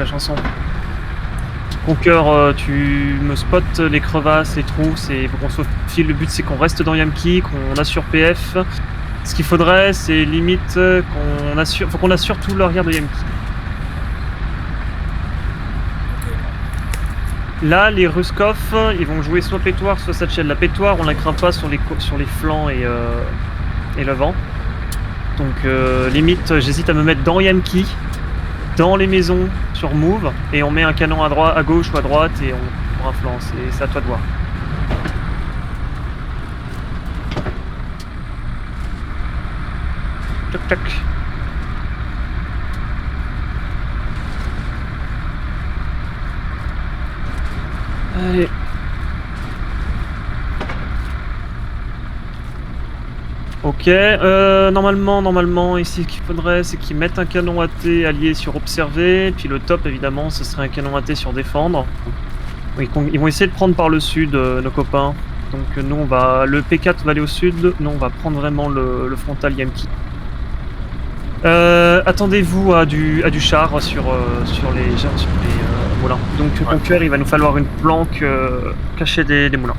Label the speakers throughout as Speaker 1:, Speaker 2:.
Speaker 1: la chanson. Conqueur, tu me spots les crevasses, les trous, il faut qu'on se file. Le but c'est qu'on reste dans Yamki, qu'on assure PF. Ce qu'il faudrait, c'est limite qu'on assure, faut qu'on assure tout l'arrière de Yamki. Là, les Ruskov, ils vont jouer soit Pétoire, soit Satchel. La Pétoire, on la craint pas sur les flancs et l'avant. Donc limite, j'hésite à me mettre dans Yamki, dans les maisons sur Move, et on met un canon à gauche ou à droite et on prend un flanc. C'est à toi de voir. Toc toc. Allez. Ok, normalement ici ce qu'il faudrait c'est qu'ils mettent un canon AT allié sur observer, puis le top évidemment ce serait un canon AT sur défendre. Ils vont essayer de prendre par le sud nos copains, donc nous on va, le P4 va aller au sud, nous on va prendre vraiment le frontal Yamki. Attendez-vous à du char sur les moulins. Donc Conquer, il va nous falloir une planque cachée des moulins.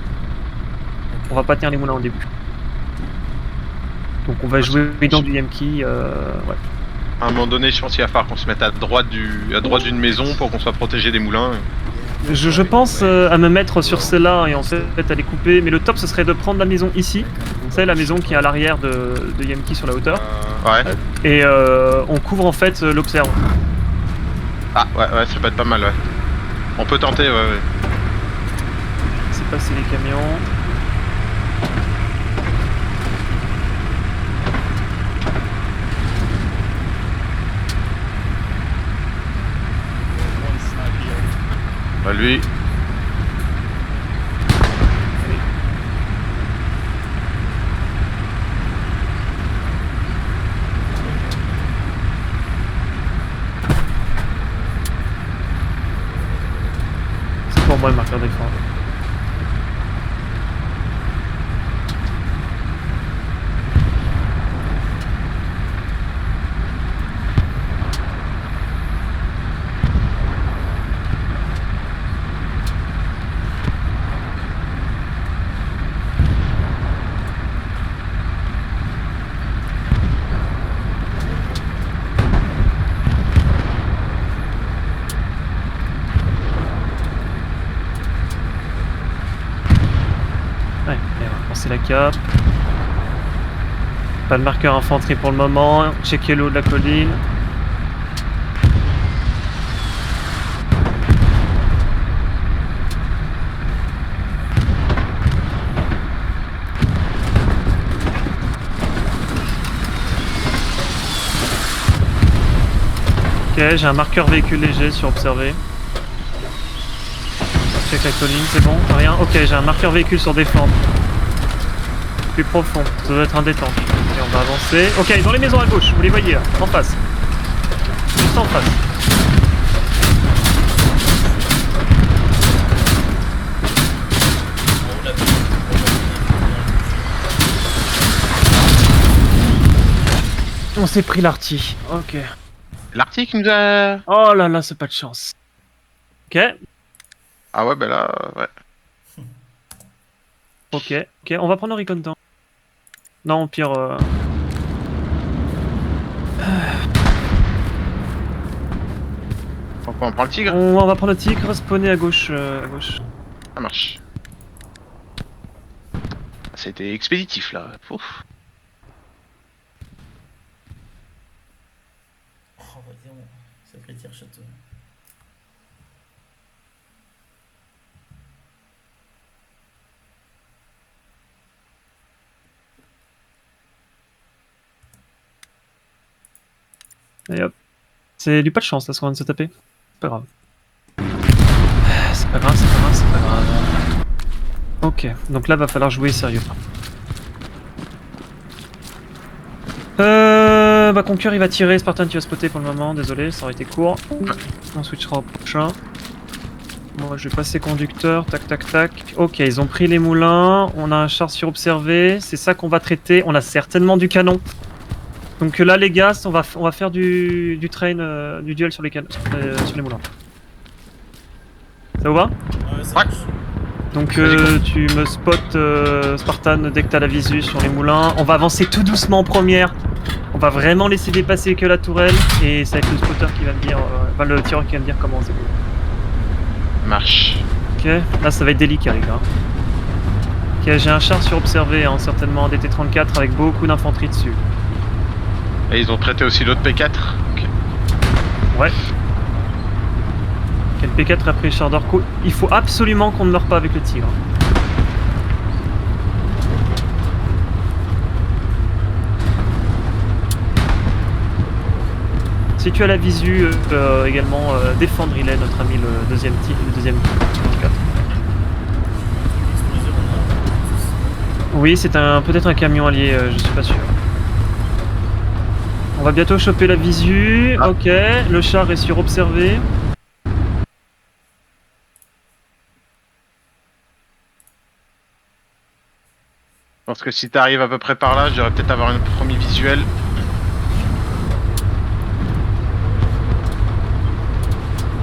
Speaker 1: On va pas tenir les moulins au début. Donc on va jouer dans du Yamki, ouais.
Speaker 2: À un moment donné, je pense qu'il va falloir qu'on se mette à droite d'une maison pour qu'on soit protégé des moulins.
Speaker 1: Je pense à me mettre sur celle-là et en fait à les couper, mais le top ce serait de prendre la maison ici. C'est la maison qui est à l'arrière de Yamki sur la hauteur.
Speaker 2: Ouais.
Speaker 1: Et on couvre en fait l'observe.
Speaker 2: Ah ouais, ça peut être pas mal, ouais. On peut tenter, ouais.
Speaker 1: C'est passer les camions.
Speaker 2: Bah lui.
Speaker 1: C'est pour moi le marqueur d'écran. Ouais, et on va penser la cape. Pas de marqueur infanterie pour le moment. Checker le haut de la colline. Ok, j'ai un marqueur véhicule léger sur observer. Check la colline, c'est bon, rien. Ok, j'ai un marqueur véhicule sur défendre. Plus profond, ça doit être un détente. Et on va avancer. Ok, dans les maisons à gauche, vous les voyez là, en face. Juste en face. On s'est pris l'arty. Ok.
Speaker 2: L'Arctique nous a...
Speaker 1: Oh là là, c'est pas de chance. Ok.
Speaker 2: Ah ouais, bah là, ouais.
Speaker 1: Ok, on va prendre un recon temps. Non, au pire...
Speaker 2: Donc on prend le tigre.
Speaker 1: On va prendre le tigre, spawner à gauche.
Speaker 2: Ça marche. C'était expéditif là. Ouf.
Speaker 3: Oh, vas-y, ça fait tir château.
Speaker 1: Et hop. C'est du pas de chance là ce qu'on vient de se taper. C'est pas grave. C'est pas grave. Ok, donc là va falloir jouer sérieux. Bah Conquer il va tirer, Spartan tu vas spotter pour le moment, désolé, ça aurait été court. On switchera au prochain. Moi je vais passer conducteur, tac tac tac. Ok, ils ont pris les moulins, on a un char sur observé, c'est ça qu'on va traiter, on a certainement du canon. Donc là les gars, on va faire du train, du duel sur les sur les moulins. Ça vous va?
Speaker 3: Ouais, ça
Speaker 2: Ouais.
Speaker 3: marche.
Speaker 1: Donc
Speaker 2: Vas-y,
Speaker 1: tu me spots Spartan dès que t'as la visu sur les moulins. On va avancer tout doucement en première. On va vraiment laisser dépasser que la tourelle et ça va être le spotter qui va me dire, enfin le tireur qui va me dire comment c'est.
Speaker 2: Marche.
Speaker 1: Ok, là ça va être délicat les gars. Ok, j'ai un char sur observé, hein, certainement un DT-34 avec beaucoup d'infanterie dessus.
Speaker 2: Et ils ont traité aussi l'autre P4. Ok.
Speaker 1: Ouais. Quel P4 a pris le char d'Orco. Il faut absolument qu'on ne meure pas avec le tigre. Si tu as la visu, également défendre il est notre ami le deuxième tigre, le deuxième 4.
Speaker 3: Explosion, on a.
Speaker 1: Oui, c'est peut-être un camion allié, je suis pas sûr. On va bientôt choper la visu.
Speaker 2: Ah.
Speaker 1: Ok, le char est sur observé.
Speaker 2: Je pense que si t'arrives à peu près par là, je devrais peut-être avoir un premier visuel.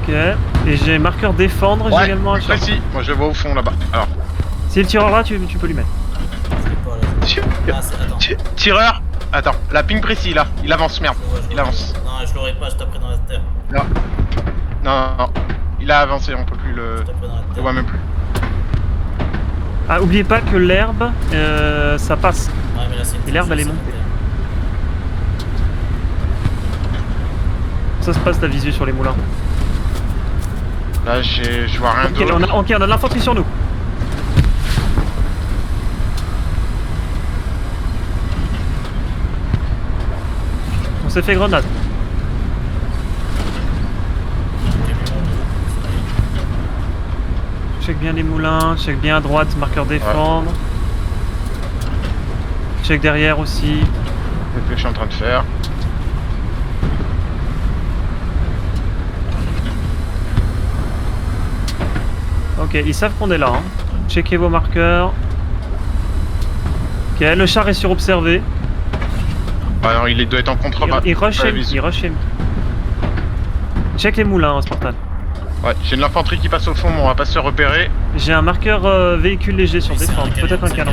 Speaker 1: Ok, et j'ai marqueur défendre, j'ai également un char.
Speaker 2: précis. Moi je le vois au fond là-bas. Alors,
Speaker 1: Si le tireur là, tu peux lui mettre.
Speaker 3: Je l'ai pas là. Ah, c'est. Attends.
Speaker 2: tireur. Attends, la ping précis là. Il avance, merde.
Speaker 3: Je le vois, je
Speaker 2: Il
Speaker 3: le vois.
Speaker 2: avance.
Speaker 3: Non, je l'aurais pas, je taperai dans la terre.
Speaker 2: Non. Non. Il a avancé, on peut plus le.
Speaker 3: Je taperai dans la
Speaker 2: Je le
Speaker 3: terre.
Speaker 2: vois même plus.
Speaker 1: Ah, oubliez pas que l'herbe, ça passe.
Speaker 3: Ouais, mais là, c'est une
Speaker 1: Et l'herbe, elle est
Speaker 3: tranchée,
Speaker 1: montée.
Speaker 3: c'est
Speaker 1: Ça se passe la visu sur les moulins.
Speaker 2: Là, je vois rien
Speaker 1: Ok,
Speaker 2: d'autre.
Speaker 1: on a de l'infanterie sur nous. On s'est fait grenade. Check bien les moulins, check bien à droite, marqueur défendre. Check derrière aussi.
Speaker 2: C'est ce que je suis en train de faire.
Speaker 1: Ok, ils savent qu'on est là. Hein. Checkez vos marqueurs. Ok, le char est sur observé.
Speaker 2: Bah non, il doit être en contrebas.
Speaker 1: Il rush
Speaker 2: Ouais,
Speaker 1: him, il rush him. Check les moulins, hein, Spartan.
Speaker 2: Ouais, j'ai de l'infanterie qui passe au fond, mais on va pas se faire repérer.
Speaker 1: J'ai un marqueur véhicule léger sur défendre, peut-être un canon.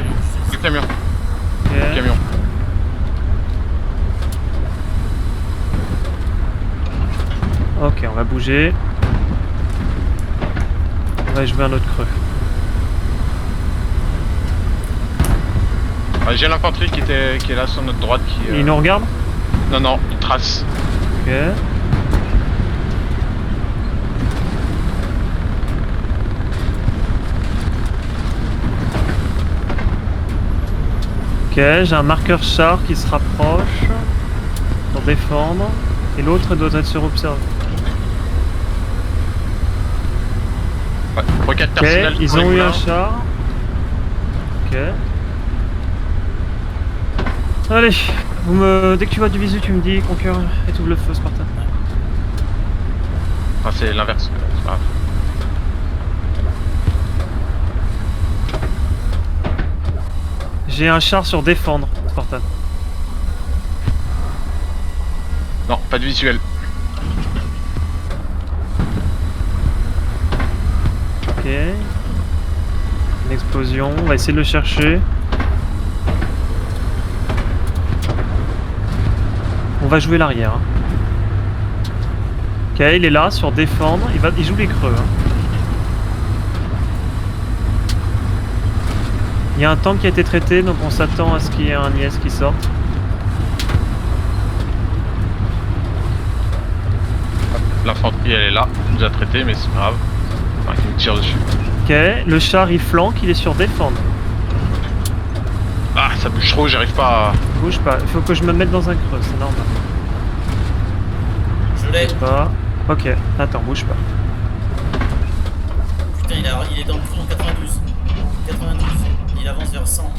Speaker 2: Le camion.
Speaker 1: Ok.
Speaker 2: Le camion.
Speaker 1: Ok, on va bouger. On va jouer un autre creux.
Speaker 2: Ouais, j'ai l'infanterie qui est là sur notre droite qui.
Speaker 1: Il nous regarde.
Speaker 2: Non, il trace.
Speaker 1: Ok. Ok, j'ai un marqueur char qui se rapproche pour défendre. Et l'autre doit être sur observe.
Speaker 2: Ouais, requête
Speaker 1: Ok,
Speaker 2: personnelle.
Speaker 1: ils
Speaker 2: pour les
Speaker 1: ont eu
Speaker 2: moulins.
Speaker 1: un char. Ok. Allez, dès que tu vois du visu, tu me dis, Conquer, étouffe le feu, Spartan.
Speaker 2: Enfin, c'est l'inverse. C'est pas grave.
Speaker 1: J'ai un char sur défendre, Spartan.
Speaker 2: Non, pas de visuel.
Speaker 1: Ok. Une explosion, on va essayer de le chercher. On va jouer l'arrière. Hein. Ok, il est là sur défendre, il joue les creux. Hein. Il y a un tank qui a été traité, donc on s'attend à ce qu'il y ait un IS qui sorte.
Speaker 2: L'infanterie elle est là, il nous a traité, mais c'est pas grave. Enfin, il nous tire dessus.
Speaker 1: Ok, le char il flanque, il est sur défendre.
Speaker 2: Ah, ça bouge trop, j'arrive pas à.
Speaker 1: Bouge pas, il faut que je me mette dans un creux, c'est normal.
Speaker 3: Je l'ai.
Speaker 1: Pas. Ok, attends, bouge pas.
Speaker 3: Putain, il est dans le fond 92. 92. Il avance vers 100.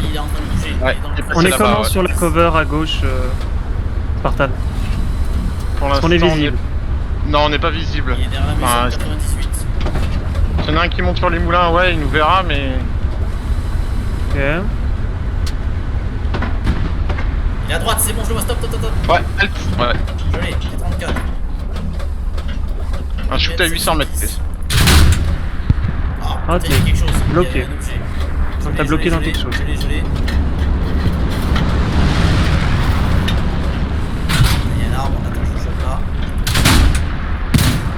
Speaker 3: Il est en train de bouger.
Speaker 2: Ouais,
Speaker 3: Il est dans le
Speaker 2: il est
Speaker 3: fond.
Speaker 2: passé
Speaker 1: On est
Speaker 2: là-bas,
Speaker 1: comment
Speaker 2: ouais.
Speaker 1: sur la cover à gauche, Spartan?
Speaker 2: Pour
Speaker 1: Est-ce qu'on est
Speaker 2: l'instant,
Speaker 1: visible?
Speaker 2: Non, on n'est pas visible.
Speaker 3: Il est derrière la maison
Speaker 2: Enfin,
Speaker 3: 98.
Speaker 2: il y en a un qui monte sur les moulins, ouais, il nous verra, mais.
Speaker 1: Ok.
Speaker 3: Il est à droite, c'est bon, je le vois, stop.
Speaker 2: Ouais, halt. Ouais.
Speaker 3: Je l'ai, il est 34.
Speaker 2: Un shoot à 800 mètres.
Speaker 3: Ah,
Speaker 1: Ah,
Speaker 3: putain, il y a quelque chose.
Speaker 1: bloqué.
Speaker 3: Il y a un objet.
Speaker 1: Donc
Speaker 3: Je
Speaker 1: t'as
Speaker 3: l'ai,
Speaker 1: bloqué dans
Speaker 3: je l'ai,
Speaker 1: quelque chose.
Speaker 3: Je l'ai. Il y a un arbre, attends, je le chope là.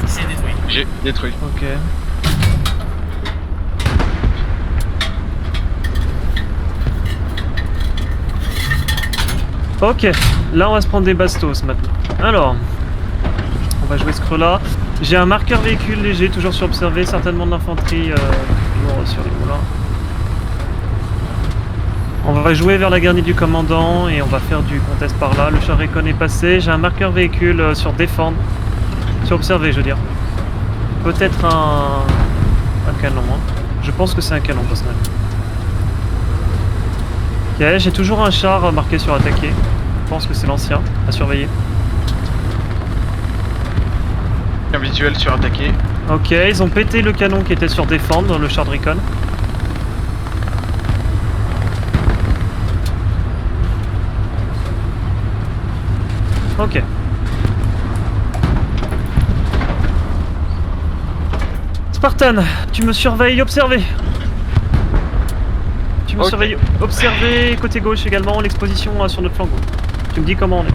Speaker 3: Touché, détruit.
Speaker 2: J'ai détruit.
Speaker 1: Ok. Ok, là on va se prendre des bastos maintenant. Alors, on va jouer ce creux là. J'ai un marqueur véhicule léger, toujours sur observé, certainement de l'infanterie, toujours sur les moulins. On va jouer vers la garnie du commandant et on va faire du contest par là. Le char Recon est passé. J'ai un marqueur véhicule sur défendre. Sur observer, je veux dire. Peut-être un canon. Hein. Je pense que c'est un canon, personnellement. Ok, j'ai toujours un char marqué sur attaquer. Je pense que c'est l'ancien à surveiller.
Speaker 2: Un visuel sur attaquer.
Speaker 1: Ok, ils ont pété le canon qui était sur défendre, le char de Recon. Ok. Spartan, tu me surveilles, observer. Tu me
Speaker 2: Ok.
Speaker 1: surveilles, observer côté gauche également, l'exposition sur notre flanc gauche. Tu me dis comment on est.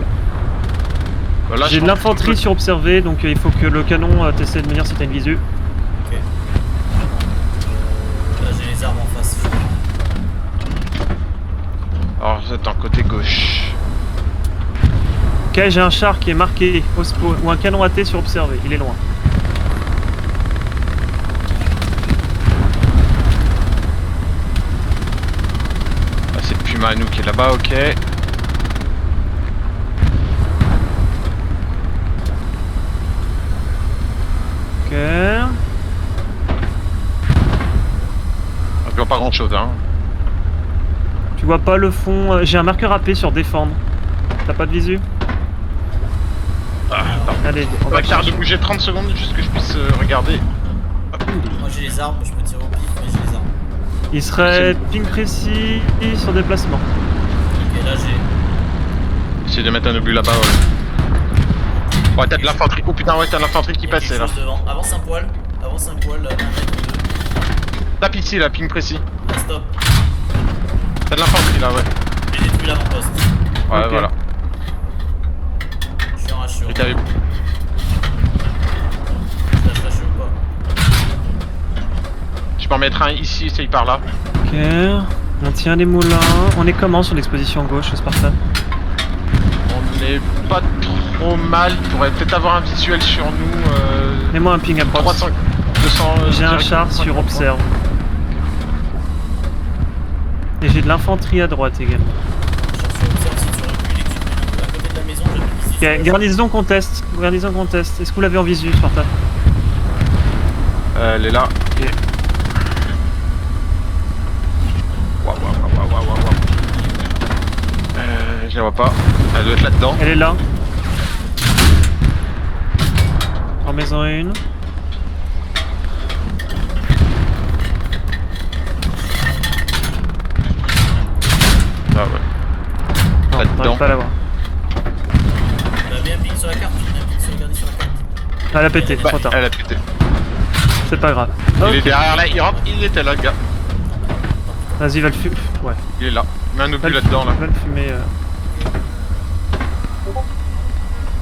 Speaker 2: Bah, là,
Speaker 1: J'ai de l'infanterie sur observer, donc il faut que le canon t'essaie de me dire si t'as une visu.
Speaker 3: Ok. Là, j'ai les arbres en face.
Speaker 2: Alors, c'est un côté gauche.
Speaker 1: Ok, j'ai un char qui est marqué OSPO, ou un canon AT sur observer, il est loin.
Speaker 2: Ah, c'est le Puma à nous qui est là-bas, ok.
Speaker 1: Ok.
Speaker 2: Je vois pas grand chose, hein.
Speaker 1: Tu vois pas le fond, j'ai un marqueur AP sur défendre. T'as pas de visu?
Speaker 2: Ah, attends.
Speaker 1: Allez, on
Speaker 2: On
Speaker 1: va
Speaker 2: va faire de
Speaker 1: chercher.
Speaker 2: bouger 30 secondes juste que je puisse regarder.
Speaker 3: Moi, j'ai les arbres, je peux tirer au pif, mais j'ai les arbres.
Speaker 1: Il serait ping précis sur déplacement.
Speaker 3: Ok, là, j'ai.
Speaker 2: Essayer de mettre un obus là-bas, ouais. Ouais, t'as de l'infanterie. Oh putain, ouais, t'as de l'infanterie qui
Speaker 3: Il y a
Speaker 2: passait
Speaker 3: quelque
Speaker 2: là.
Speaker 3: chose devant. Avance un poil, là, un mètre ou deux.
Speaker 2: Tape ici, là, ping précis.
Speaker 3: Ah, stop.
Speaker 2: T'as de l'infanterie là, ouais.
Speaker 3: J'ai détruit l'avant-poste.
Speaker 2: Ouais,
Speaker 1: Ok.
Speaker 2: voilà.
Speaker 3: Je suis en rachure.
Speaker 2: Et t'avais.
Speaker 3: Je lâche rachure ou pas?
Speaker 2: Je peux en mettre un ici, essaye par là.
Speaker 1: Ok. On tient les moulins. On est comment sur l'exposition gauche, Spartan?
Speaker 2: On est pas trop mal. Il pourrait peut-être avoir un visuel sur nous.
Speaker 1: Mets-moi un ping à
Speaker 2: 300. 200.
Speaker 1: J'ai un
Speaker 2: direct,
Speaker 1: char
Speaker 2: 300.
Speaker 1: sur observe. Et j'ai de l'infanterie à droite également.
Speaker 3: Je observe si tu recules et que tu te mets à côté de la maison, je vais
Speaker 1: Ok, garnison contest. Garnison contest. Est-ce que vous l'avez en visu, Spartan?
Speaker 2: Elle est là. Et... Waouh, waouh, waouh, waouh, waouh. Je la vois pas. Elle doit être là-dedans.
Speaker 1: Elle est là. En maison une.
Speaker 2: Ah ouais.
Speaker 1: Non,
Speaker 2: Là-dedans.
Speaker 1: t'arrives pas à l'avoir.
Speaker 3: Bah, mets un ping sur la carte, mets un ping sur la garde sur la carte.
Speaker 1: Elle a pété,
Speaker 2: Bah,
Speaker 1: trop tard.
Speaker 2: elle a pété.
Speaker 1: C'est pas grave.
Speaker 2: Il est
Speaker 1: Ok.
Speaker 2: derrière là, il rentre, il était là, le gars.
Speaker 1: Vas-y, va le fumer. Ouais.
Speaker 2: Il est là. Mets un
Speaker 1: Va
Speaker 2: obus
Speaker 1: le-
Speaker 2: là-dedans là.
Speaker 1: va le fumer.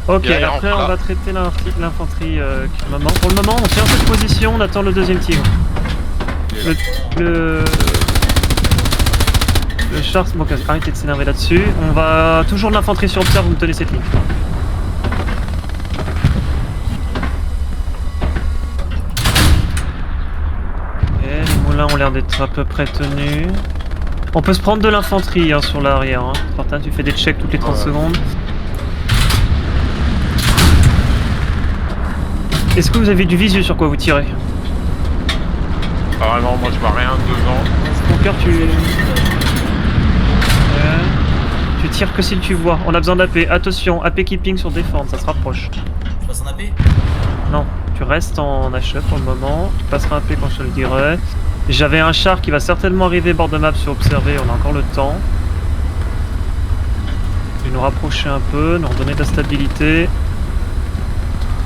Speaker 1: Ok,
Speaker 2: Et là, il
Speaker 1: après
Speaker 2: rentre
Speaker 1: on
Speaker 2: là.
Speaker 1: va traiter l'infanterie qui est moment. Pour le moment, on tient cette position, on attend le deuxième tigre.
Speaker 2: Il est là.
Speaker 1: Le char, bon, arrêtez de s'énerver là-dessus. On va toujours de l'infanterie sur observe, vous me tenez cette ligne. Et les moulins ont l'air d'être à peu près tenus. On peut se prendre de l'infanterie hein, sur l'arrière. Hein. Spartan, tu fais des checks toutes les 30
Speaker 2: Ouais.
Speaker 1: secondes. Est-ce que vous avez du visu sur quoi vous tirez?
Speaker 2: Ah, vraiment, moi je vois rien devant.
Speaker 1: Ton cœur, tu tires que si tu vois. On a besoin d'AP. Attention, AP keeping sur défendre, ça se rapproche.
Speaker 3: Je passe en AP?
Speaker 1: Non, tu restes en HE pour le moment. Tu passeras un P quand je te le dirai. J'avais un char qui va certainement arriver bord de map sur observer, on a encore le temps. dû nous rapprocher un peu, nous redonner de la stabilité.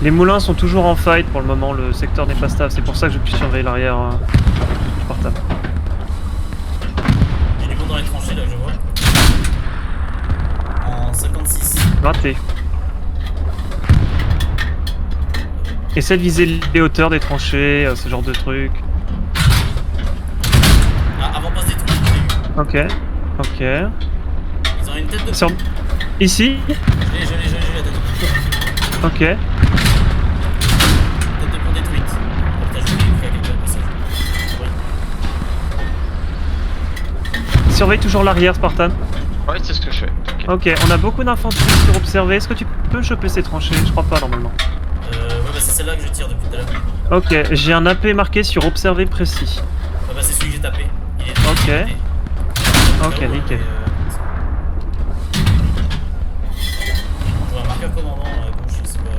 Speaker 1: Les moulins sont toujours en fight pour le moment, le secteur n'est pas stable, c'est pour ça que je puis surveiller l'arrière Spartan.
Speaker 3: Il y a du monde dans les tranchées là que je vois. En 56.
Speaker 1: Raté. Essaie de viser les hauteurs des tranchées, ce genre de trucs.
Speaker 3: Ah, avant passe des trucs.
Speaker 1: Ok, ok.
Speaker 3: Ils ont une tête de.
Speaker 1: Sur... Ici.
Speaker 3: Je l'ai la tête de.
Speaker 1: Ok.
Speaker 3: Tête de pont détruite. Putain, je vais écrire à quelqu'un au passage. Ouais.
Speaker 1: Surveille toujours l'arrière, Spartan.
Speaker 2: Ouais, c'est ce que je fais. Ok.
Speaker 1: Ok, on a beaucoup d'infanterie sur observer. Est-ce que tu peux choper ces tranchées? Je crois pas normalement.
Speaker 3: Ouais, bah c'est celle-là que je tire depuis tout à l'heure.
Speaker 1: Ok, j'ai un AP marqué sur observer précis.
Speaker 3: Ouais, bah c'est celui que j'ai tapé. Il est
Speaker 1: Ok.
Speaker 3: il
Speaker 1: Ok,
Speaker 3: est-
Speaker 1: nickel.
Speaker 3: Je vois un marqueur commandant à gauche, c'est pas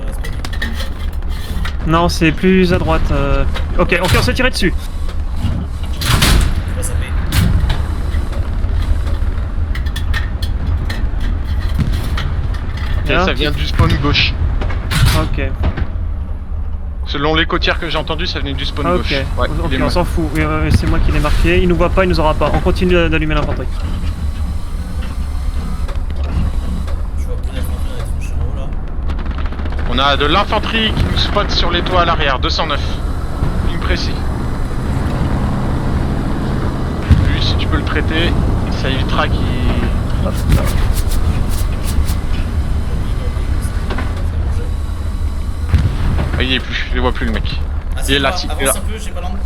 Speaker 3: bien.
Speaker 1: Non, c'est plus à droite. Ok, on s'est tiré dessus.
Speaker 3: Je vois saper.
Speaker 2: Ok,
Speaker 1: Bien.
Speaker 2: ça vient du spawn gauche.
Speaker 1: Ok,
Speaker 2: Selon les côtières que j'ai entendues, ça venait du spawn
Speaker 1: ok.
Speaker 2: gauche. Ouais,
Speaker 1: Ok,
Speaker 2: il est
Speaker 1: on
Speaker 2: loin.
Speaker 1: s'en fout. Oui, c'est moi qui l'ai marqué. Il nous voit pas, il nous aura pas. On continue d'allumer l'infanterie.
Speaker 3: Je vois plus d'infanterie dans les tranchées en haut là.
Speaker 2: On a de l'infanterie qui nous spot sur les toits à l'arrière, 209. Ligne précis. Lui, si tu peux le traiter, ça évitera qu'il...
Speaker 1: Hop là.
Speaker 2: Ah, il y est plus, je les vois plus le mec.
Speaker 3: Ah,
Speaker 2: Il est là,
Speaker 3: avance
Speaker 2: il est là.
Speaker 3: un peu, j'ai pas l'angle.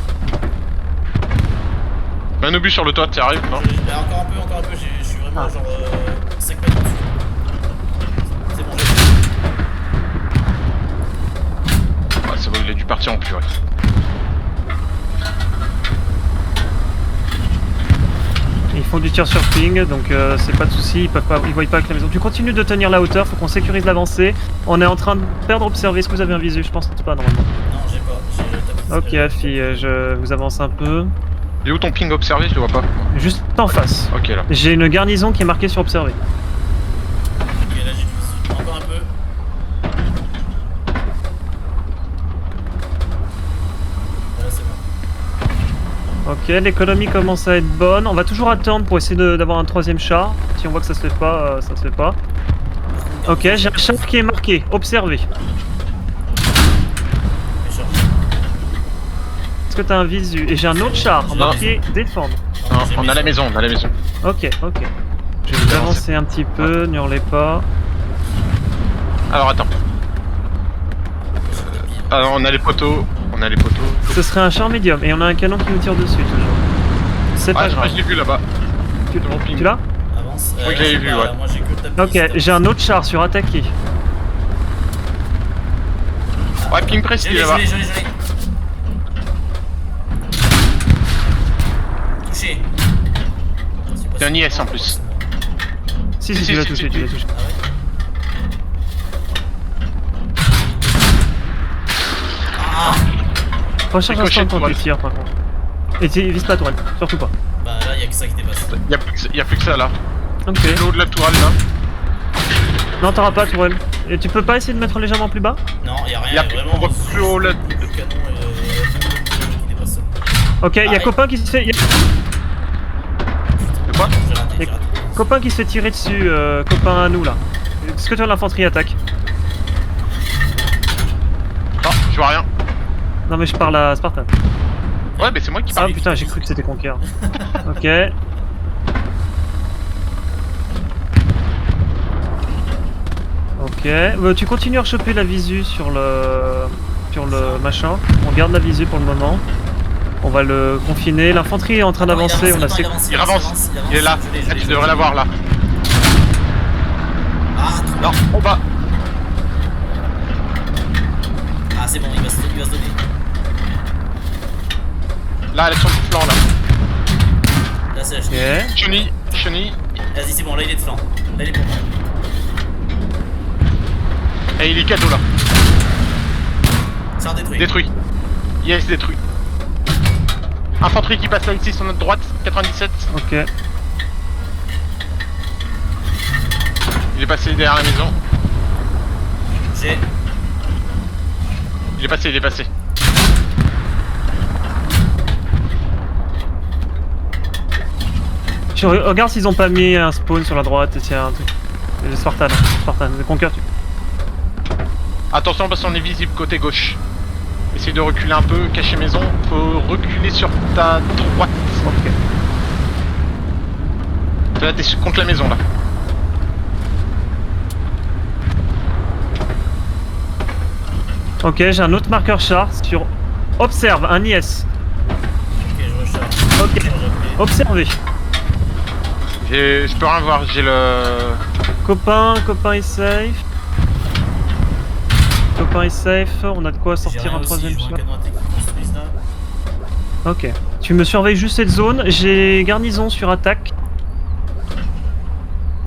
Speaker 2: Mets un obus sur le toit, tu arrives, non?
Speaker 3: Encore un peu, je suis vraiment
Speaker 1: Ah.
Speaker 3: genre 5 mètres au-dessus. C'est bon, j'ai.
Speaker 2: Ouais, c'est bon, il a dû partir en purée.
Speaker 1: Ils font du tir sur ping, donc c'est pas de souci. Ils voient pas avec la maison. Tu continues de tenir la hauteur, faut qu'on sécurise l'avancée. On est en train de perdre observer. Est-ce que vous avez un visu? Je pense pas normalement.
Speaker 3: Non, j'ai pas. J'ai tapé.
Speaker 1: Ok, fille, je vous avance un peu.
Speaker 2: Il est où ton ping observé? Je le vois pas.
Speaker 1: Juste en face.
Speaker 2: Ok, là.
Speaker 1: J'ai une garnison qui est marquée sur observer.
Speaker 3: Ok, là j'ai du visu. Encore un peu. Voilà, c'est bon.
Speaker 1: Ok, l'économie commence à être bonne. On va toujours attendre pour essayer d'avoir un troisième char. Si on voit que ça se fait pas, ça se fait pas. Ok, j'ai un char qui est marqué. Observer.
Speaker 3: Méchant.
Speaker 1: Est-ce que t'as un visu? Et j'ai un autre char
Speaker 2: Non.
Speaker 1: marqué défendre.
Speaker 2: Non,
Speaker 3: j'ai
Speaker 2: on
Speaker 3: mis
Speaker 2: a la
Speaker 3: ça.
Speaker 2: maison, on a la maison.
Speaker 1: Ok, ok. Je vais avancer un petit peu, n'y hurlez pas.
Speaker 2: Alors attends. Alors on a les poteaux. On a les poteaux.
Speaker 1: Ce serait un char médium et on a un canon qui nous tire dessus toujours. C'est pas
Speaker 2: Ah, je
Speaker 1: grave.
Speaker 2: l'ai vu là-bas.
Speaker 1: Tu,
Speaker 2: mon ping.
Speaker 1: tu l'as?
Speaker 3: Avance.
Speaker 2: crois que
Speaker 3: là,
Speaker 2: j'avais
Speaker 3: c'est
Speaker 2: vu,
Speaker 3: pas-
Speaker 2: ouais.
Speaker 3: Moi j'ai que le tapis.
Speaker 1: Ok, j'ai un autre char sur attaquer.
Speaker 2: Ouais, ping press,
Speaker 3: Je
Speaker 2: il est
Speaker 3: l'ai,
Speaker 2: là-bas.
Speaker 3: je l'ai. Touché.
Speaker 2: C'est un IS en plus.
Speaker 1: Si,
Speaker 2: Si,
Speaker 1: si, tu l'as
Speaker 2: si,
Speaker 1: touché,
Speaker 2: si,
Speaker 1: tu l'as
Speaker 2: si.
Speaker 1: touché.
Speaker 3: Ah ouais. Ah.
Speaker 1: Recharge
Speaker 2: Ricochet
Speaker 1: instant
Speaker 2: de
Speaker 1: quand tu
Speaker 2: toile.
Speaker 1: tires par contre. Et vise pas toile, surtout pas.
Speaker 3: Bah là y'a que ça qui dépasse.
Speaker 2: Y a plus que ça là.
Speaker 1: Ok.
Speaker 2: Le haut de la tourelle là.
Speaker 1: Non, t'auras pas toile. Et tu peux pas essayer de mettre légèrement plus bas?
Speaker 3: Non, y'a rien,
Speaker 2: Y a
Speaker 3: vraiment.
Speaker 2: on voit plus haut là.
Speaker 3: Le canon qui dépasse seulement.
Speaker 1: Ok, y a
Speaker 3: Ah,
Speaker 1: copain qui se fait.
Speaker 2: De quoi?
Speaker 3: J'ai raté, j'ai raté.
Speaker 1: Copain qui se fait tirer dessus, copain à nous là. Est-ce que toi l'infanterie attaque?
Speaker 2: Non, je vois rien.
Speaker 1: Non mais je parle à Spartan.
Speaker 2: Ouais, mais c'est moi qui
Speaker 1: Ah
Speaker 2: parle.
Speaker 1: putain, j'ai cru que c'était Conquer. Ok. Ok. Tu continues à choper la visu sur le machin. On garde la visu pour le moment. On va le confiner. L'infanterie est en train d'avancer. On a sé-
Speaker 2: Il avance. Il est là. Ah, tu devrais l'avoir là.
Speaker 3: Ah, trop bien.
Speaker 2: Non, en bas.
Speaker 3: Ah, c'est bon, il va se donner.
Speaker 2: Là, elle est sur le flanc là.
Speaker 3: Là, c'est la
Speaker 1: Ok.
Speaker 3: chenille.
Speaker 2: Chenille.
Speaker 3: Vas-y, c'est bon, là il est de flanc. Là il est pour moi.
Speaker 2: Et il est cadeau là.
Speaker 3: Char détruit.
Speaker 2: Détruit. Yes, détruit. Infanterie qui passe là ici sur notre droite, 97.
Speaker 1: Ok.
Speaker 2: Il est passé derrière la maison.
Speaker 3: J'ai.
Speaker 2: Il est passé, il est passé.
Speaker 1: Regarde s'ils ont pas mis un spawn sur la droite, tiens, un truc. Les Spartans, les Conquer.
Speaker 2: Attention parce qu'on est visible côté gauche. Essaye de reculer un peu, cacher maison. Faut reculer sur ta droite.
Speaker 1: Ok.
Speaker 2: Là t'es contre la maison là.
Speaker 1: Ok, j'ai un autre marqueur char sur Observe, un IS.
Speaker 3: Ok, je recharge.
Speaker 1: Ok.
Speaker 3: Je recharge après.
Speaker 1: Observé.
Speaker 2: Je peux rien voir, j'ai le...
Speaker 1: Copain est safe. Copain est safe, on a de quoi
Speaker 3: J'ai
Speaker 1: sortir
Speaker 3: rien
Speaker 1: un
Speaker 3: aussi,
Speaker 1: troisième
Speaker 3: je vois un
Speaker 1: char.
Speaker 3: canon AT qui construise là.
Speaker 1: Ok. Tu me surveilles juste cette zone, j'ai garnison sur attaque.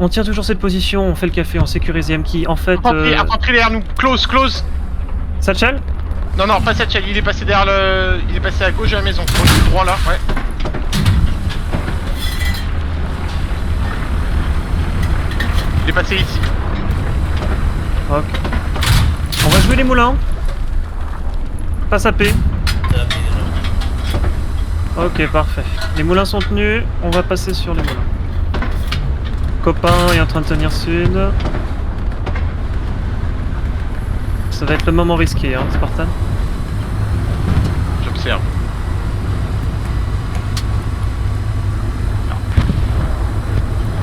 Speaker 1: On tient toujours cette position, on fait le café, on sécurise Yamki. En fait...
Speaker 2: Infanterie derrière nous, close.
Speaker 1: Satchel?
Speaker 2: Non, pas Satchel, il est passé derrière le... Il est passé à gauche de la maison, au droit là, ouais. Il est passé ici.
Speaker 1: Ok. On va jouer les moulins. Pas saper.
Speaker 3: T'as la paix déjà.
Speaker 1: Ok, parfait. Les moulins sont tenus, on va passer sur les moulins. Copain est en train de tenir sud. Ça va être le moment risqué, hein, Spartan.
Speaker 2: J'observe.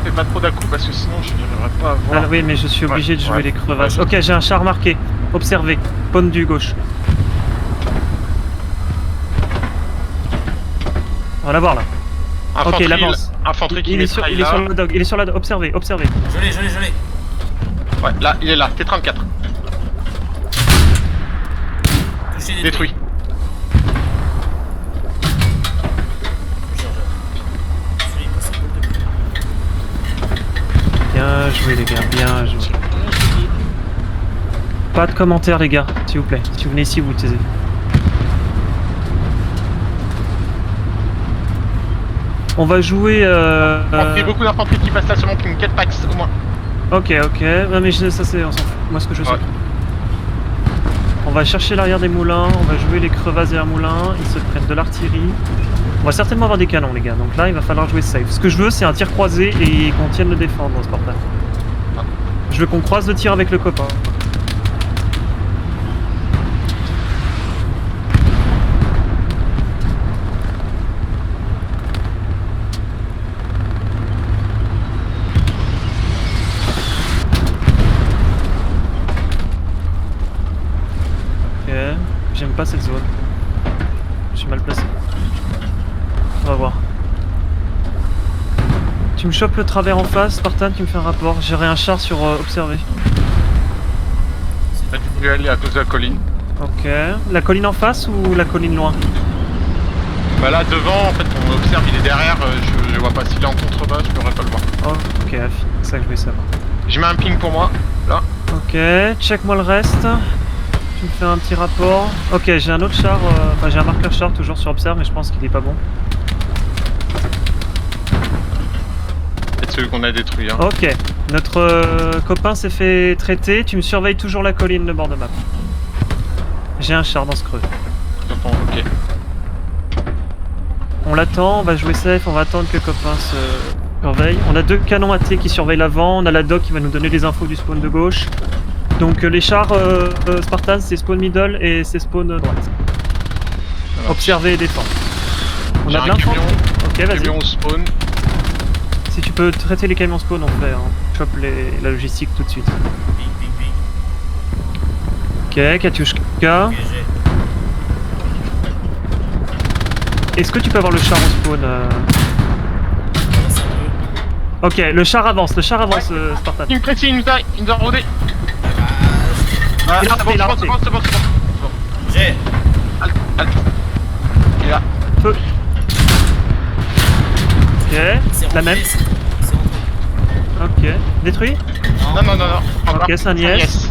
Speaker 2: Fais pas trop d'à-coups parce que sinon je n'arriverai pas à voir.
Speaker 1: Ah oui, mais je suis obligé de jouer
Speaker 2: ouais.
Speaker 1: les crevasses.
Speaker 2: Ouais.
Speaker 1: Ok, j'ai un char marqué. Observé. Spawn du gauche. On va la voir là.
Speaker 2: Infanterie,
Speaker 1: il avance.
Speaker 2: Infanterie qui
Speaker 1: Il est sur
Speaker 2: mitraille
Speaker 1: la
Speaker 2: là.
Speaker 1: dog. Il est sur la dog. Observé.
Speaker 3: Je l'ai.
Speaker 2: Ouais, là, il est là, T34.
Speaker 3: Touché,
Speaker 2: Détruit.
Speaker 3: Je recharge. Celui qui passe un peu de...
Speaker 1: Bien joué les gars, bien joué. Pas de commentaires les gars, s'il vous plaît. Si vous venez ici, vous taisez. On va jouer...
Speaker 2: Il y a beaucoup d'infanterie qui passent là seulement qu'une 4 packs au moins.
Speaker 1: Ok. Non mais ça c'est... On s'en fout. Moi ce que je sais.
Speaker 2: Ouais.
Speaker 1: On va chercher l'arrière des moulins, on va jouer les crevasses derrière moulins, ils se prennent de l'artillerie. On va certainement avoir des canons les gars, donc là il va falloir jouer safe. Ce que je veux c'est un tir croisé et qu'on tienne le défendre, Spartan. Je veux qu'on croise le tir avec le copain. Ok, j'aime pas cette zone. Je suis mal placé. On va voir. Tu me chopes le travers en face, Spartan, tu me fais un rapport. J'aurai un char sur observé.
Speaker 2: Là, tu voulais aller à cause de la colline.
Speaker 1: Ok. La colline en face ou la colline loin?
Speaker 2: Bah là devant en fait on observe, il est derrière, je vois pas s'il est en contrebas, je pourrais pas le voir.
Speaker 1: Oh, ok, c'est ça que je voulais savoir.
Speaker 2: Je mets un ping pour moi, là.
Speaker 1: Ok, check moi le reste. Tu me fais un petit rapport. Ok, j'ai un autre char, enfin j'ai un marqueur char toujours sur observe, mais je pense qu'il est pas bon.
Speaker 2: C'est celui qu'on a détruit hein.
Speaker 1: Ok, notre copain s'est fait traiter. Tu me surveilles toujours la colline, le bord de map. J'ai un char dans ce creux.
Speaker 2: J'entends, ok.
Speaker 1: On l'attend, on va jouer safe, on va attendre que le copain se surveille. On a deux canons AT qui surveillent l'avant, on a la doc qui va nous donner les infos du spawn de gauche. Donc les chars Spartan c'est spawn middle et c'est spawn droite. Observer et défendre. On
Speaker 2: J'ai
Speaker 1: a de
Speaker 2: un
Speaker 1: l'info.
Speaker 2: camion,
Speaker 1: Ok, vas-y.
Speaker 2: camion spawn.
Speaker 1: Si tu peux traiter les camions spawn, on fait. Hein. Chope la logistique tout de suite.
Speaker 3: Ping.
Speaker 1: Ok, Katyushka.
Speaker 3: Ok, j'ai.
Speaker 1: Est-ce que tu peux avoir le char au spawn
Speaker 3: Avance un peu.
Speaker 1: Ok, le char avance, Spartan.
Speaker 2: Il me précise, il nous a rodé. Ah,
Speaker 1: Il a raté, il a raté.
Speaker 2: c'est bon.
Speaker 3: J'ai.
Speaker 2: Halt. Il est là.
Speaker 1: Feu. Ok,
Speaker 3: C'est
Speaker 1: la
Speaker 3: rentré,
Speaker 1: même.
Speaker 3: c'est rentré.
Speaker 1: Ok, détruit.
Speaker 2: Non.
Speaker 1: Ok, c'est un yes.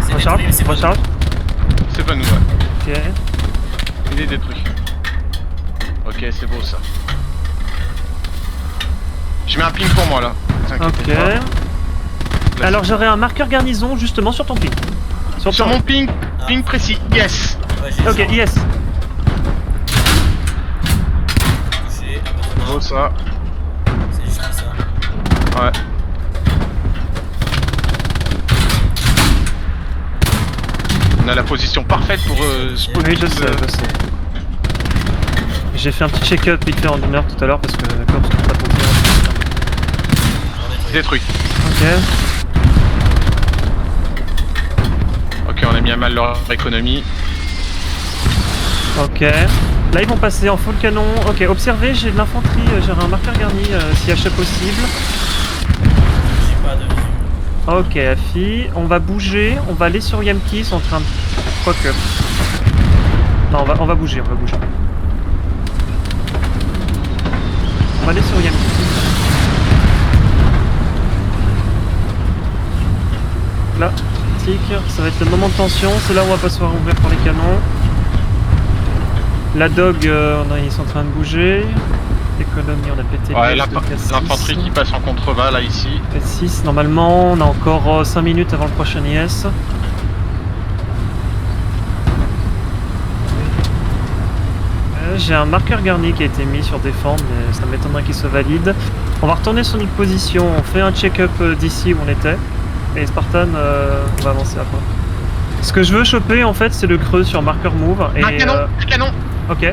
Speaker 3: C'est
Speaker 1: Recharge,
Speaker 3: détruit, mais c'est pas
Speaker 1: recharge.
Speaker 2: C'est pas nous, ouais.
Speaker 1: Ok.
Speaker 2: Il est détruit. Ok, c'est beau ça. Je mets un ping pour moi là. T'inquiète
Speaker 1: Ok.
Speaker 2: pas.
Speaker 1: Alors j'aurais un marqueur garnison justement sur ton ping.
Speaker 2: Sur mon ping précis, yes.
Speaker 3: Ouais, j'ai
Speaker 1: Ok, yes.
Speaker 3: touché, un peu trop
Speaker 2: Beau
Speaker 3: bas.
Speaker 2: ça.
Speaker 3: C'est juste ça.
Speaker 2: Ouais. On a la position parfaite pour spawn.
Speaker 1: Oui, je sais. J'ai fait un petit check-up vite fait en une heure tout à l'heure parce que d'accord, je trouve pas ton tir.
Speaker 2: Détruit.
Speaker 1: Ok.
Speaker 2: Ok, on a mis à mal leur économie.
Speaker 1: Ok. Là ils vont passer en full canon. Ok, observez, j'ai de l'infanterie, j'aurai un marqueur garni si achat possible.
Speaker 3: J'ai pas de visu.
Speaker 1: Ok, Afi, on va bouger, on va aller sur Yamkis en train de... Quoique. Non, on va bouger, on va bouger. On va aller sur Yamkis. Là, tic, ça va être le moment de tension, c'est là où on va pas se faire ouvrir par les canons. La dog, ils sont en train de bouger. L'économie, on a pété
Speaker 2: Ouais,
Speaker 1: le K6.
Speaker 2: l'infanterie qui passe en contre-va là ici.
Speaker 1: K6, normalement, on a encore 5 minutes avant le prochain IS. J'ai un marqueur garni qui a été mis sur défendre, mais ça m'étonnerait qu'il se valide. On va retourner sur notre position, on fait un check-up d'ici où on était. Et Spartan, on va avancer après. Ce que je veux choper en fait, c'est le creux sur marqueur move. Et,
Speaker 2: Un canon, un canon.
Speaker 1: Ok.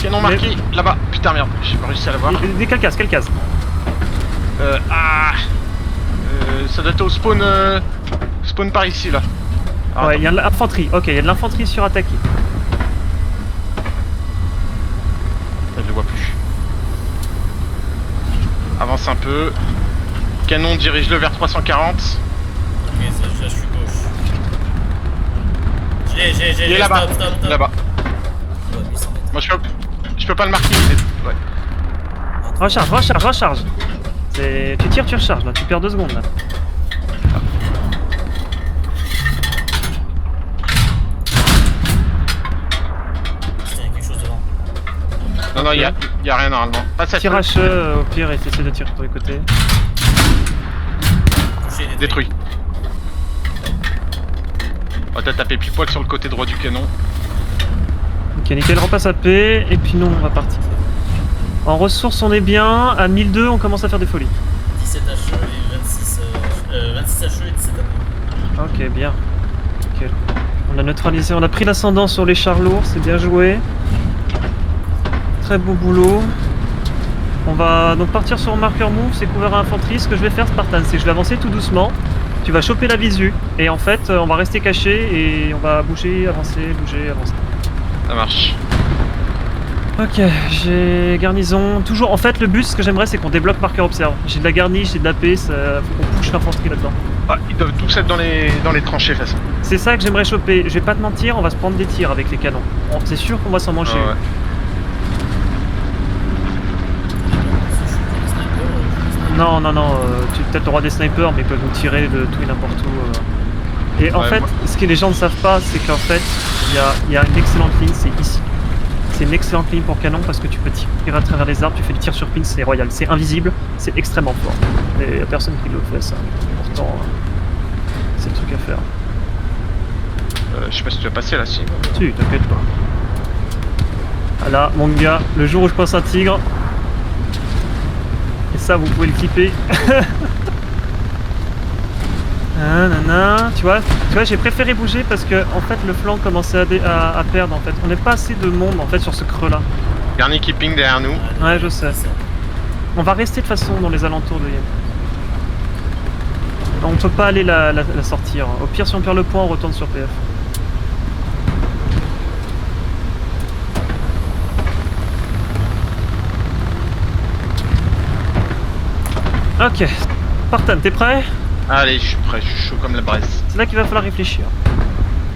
Speaker 2: Canon marqué, là-bas. Putain merde, j'ai pas réussi à l'avoir.
Speaker 1: Quelle case
Speaker 2: Ça doit être au spawn... spawn par ici là. Ah,
Speaker 1: ouais, il y a de l'infanterie. Ok, il y a de l'infanterie sur attaqué.
Speaker 2: je le vois plus. Avance un peu. Canon, dirige-le vers 340.
Speaker 3: Ok, ça, je suis gauche. J'ai.
Speaker 2: Il est là-bas.
Speaker 3: Stop.
Speaker 2: Là-bas.
Speaker 3: Ouais, 800 mètres.
Speaker 2: Moi je peux pas le marquer. Ouais.
Speaker 1: Recharge. Tu tires, tu recharges là, tu perds 2 secondes là.
Speaker 3: Putain, il y a quelque chose devant.
Speaker 2: Non, y a rien normalement. Passe à
Speaker 1: Tire
Speaker 2: feu.
Speaker 1: HE au pire et essaie de tirer sur les côtés.
Speaker 3: Touché,
Speaker 2: Détruit. On va taper pile poil sur le côté droit du canon.
Speaker 1: Ok, nickel, repasse à P et puis nous on va partir. En ressources on est bien, à 1002 on commence à faire des folies.
Speaker 3: 17 HE et 26 HE et 17 HE.
Speaker 1: Ok, bien. Nickel. On a neutralisé, on a pris l'ascendant sur les chars lourds, c'est bien joué. Très beau boulot. On va donc partir sur marqueur move, c'est couvert à infanterie. Ce que je vais faire Spartan, c'est que je vais avancer tout doucement. Tu vas choper la visu et en fait on va rester caché et on va bouger, avancer.
Speaker 2: Ça marche.
Speaker 1: Ok, j'ai garnison. Toujours, en fait le but ce que j'aimerais c'est qu'on débloque marqueur observe. J'ai de la garnie, j'ai de la paix, faut qu'on push l'infanterie là-dedans.
Speaker 2: Ah, ils doivent tous être dans les tranchées de toute façon.
Speaker 1: C'est ça que j'aimerais choper. Je vais pas te mentir, on va se prendre des tirs avec les canons. C'est sûr qu'on va s'en manger.
Speaker 2: Ah ouais.
Speaker 1: Non, tu as peut-être le droit des snipers, mais ils peuvent nous tirer de tout et n'importe où. Et en
Speaker 2: Ouais,
Speaker 1: fait,
Speaker 2: moi-
Speaker 1: ce que les gens ne savent pas, c'est qu'en fait, il y a une excellente ligne, c'est ici. C'est une excellente ligne pour canon parce que tu peux tirer à travers les arbres, tu fais le tir sur pin, c'est royal, c'est invisible, c'est extrêmement fort. Et il n'y a personne qui le fait ça. Pourtant, c'est le truc à faire.
Speaker 2: Je sais pas si tu vas passer là, si.
Speaker 1: Si, t'inquiète pas. Voilà, mon gars, le jour où je pense un tigre. Et ça, vous pouvez le clipper. Tu vois, j'ai préféré bouger parce que en fait le flanc commençait à perdre en fait. On n'est pas assez de monde en fait sur ce creux là.
Speaker 2: Dernier keeping derrière nous.
Speaker 1: Ouais, je sais. On va rester de toute façon dans les alentours de Yen. On peut pas aller la sortir. Au pire, si on perd le point, on retourne sur PF. Ok. Spartan, t'es prêt?
Speaker 2: Allez, je suis prêt, je suis chaud comme la braise.
Speaker 1: C'est là qu'il va falloir réfléchir.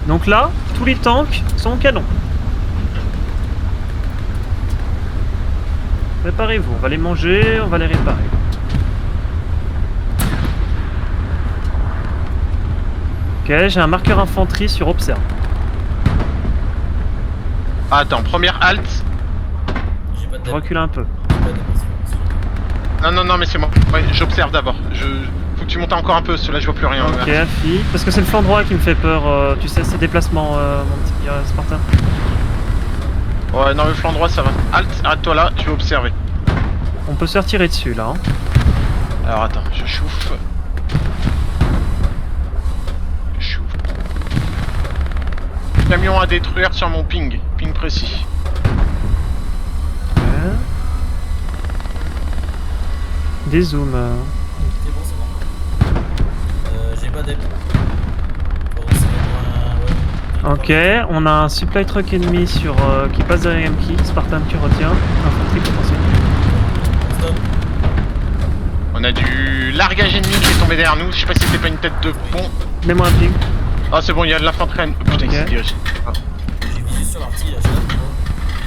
Speaker 1: Donc là, tous les tanks sont au canon. Préparez-vous, on va les manger, on va les réparer. Ok, j'ai un marqueur infanterie sur Observe.
Speaker 2: Ah, attends, première halte.
Speaker 3: J'ai pas de
Speaker 1: Je recule un peu.
Speaker 3: Pas de mission.
Speaker 2: Non, mais c'est moi. Ouais, j'observe d'abord. Faut que tu montes encore un peu, cela je vois plus rien.
Speaker 1: Ok,
Speaker 2: Merci.
Speaker 1: affi. Parce que c'est le flanc droit qui me fait peur, tu sais, ces déplacements, mon petit Spartan.
Speaker 2: Ouais, non, le flanc droit ça va. Halt, arrête-toi là, je vais observer.
Speaker 1: On peut se retirer dessus là. Hein.
Speaker 2: Alors attends, je chauffe. Camion à détruire sur mon ping précis.
Speaker 1: Ok. Des zooms.
Speaker 3: C'est bon, c'est bon. J'ai pas d'aide.
Speaker 1: Ok, on a un supply truck ennemi sur, qui passe derrière Yamki. Spartan, tu retiens. Infanterie potentielle.
Speaker 3: Stop.
Speaker 2: On a du largage ennemi qui est tombé derrière nous. Je sais pas si c'était pas une tête de pont.
Speaker 1: Mets-moi un ping.
Speaker 2: Ah, c'est bon, il y a de l'infanterie. Oh, putain,
Speaker 1: Ok.
Speaker 2: il s'est dirigé. Ah.
Speaker 3: J'ai visé sur l'artille, là, je sais pas.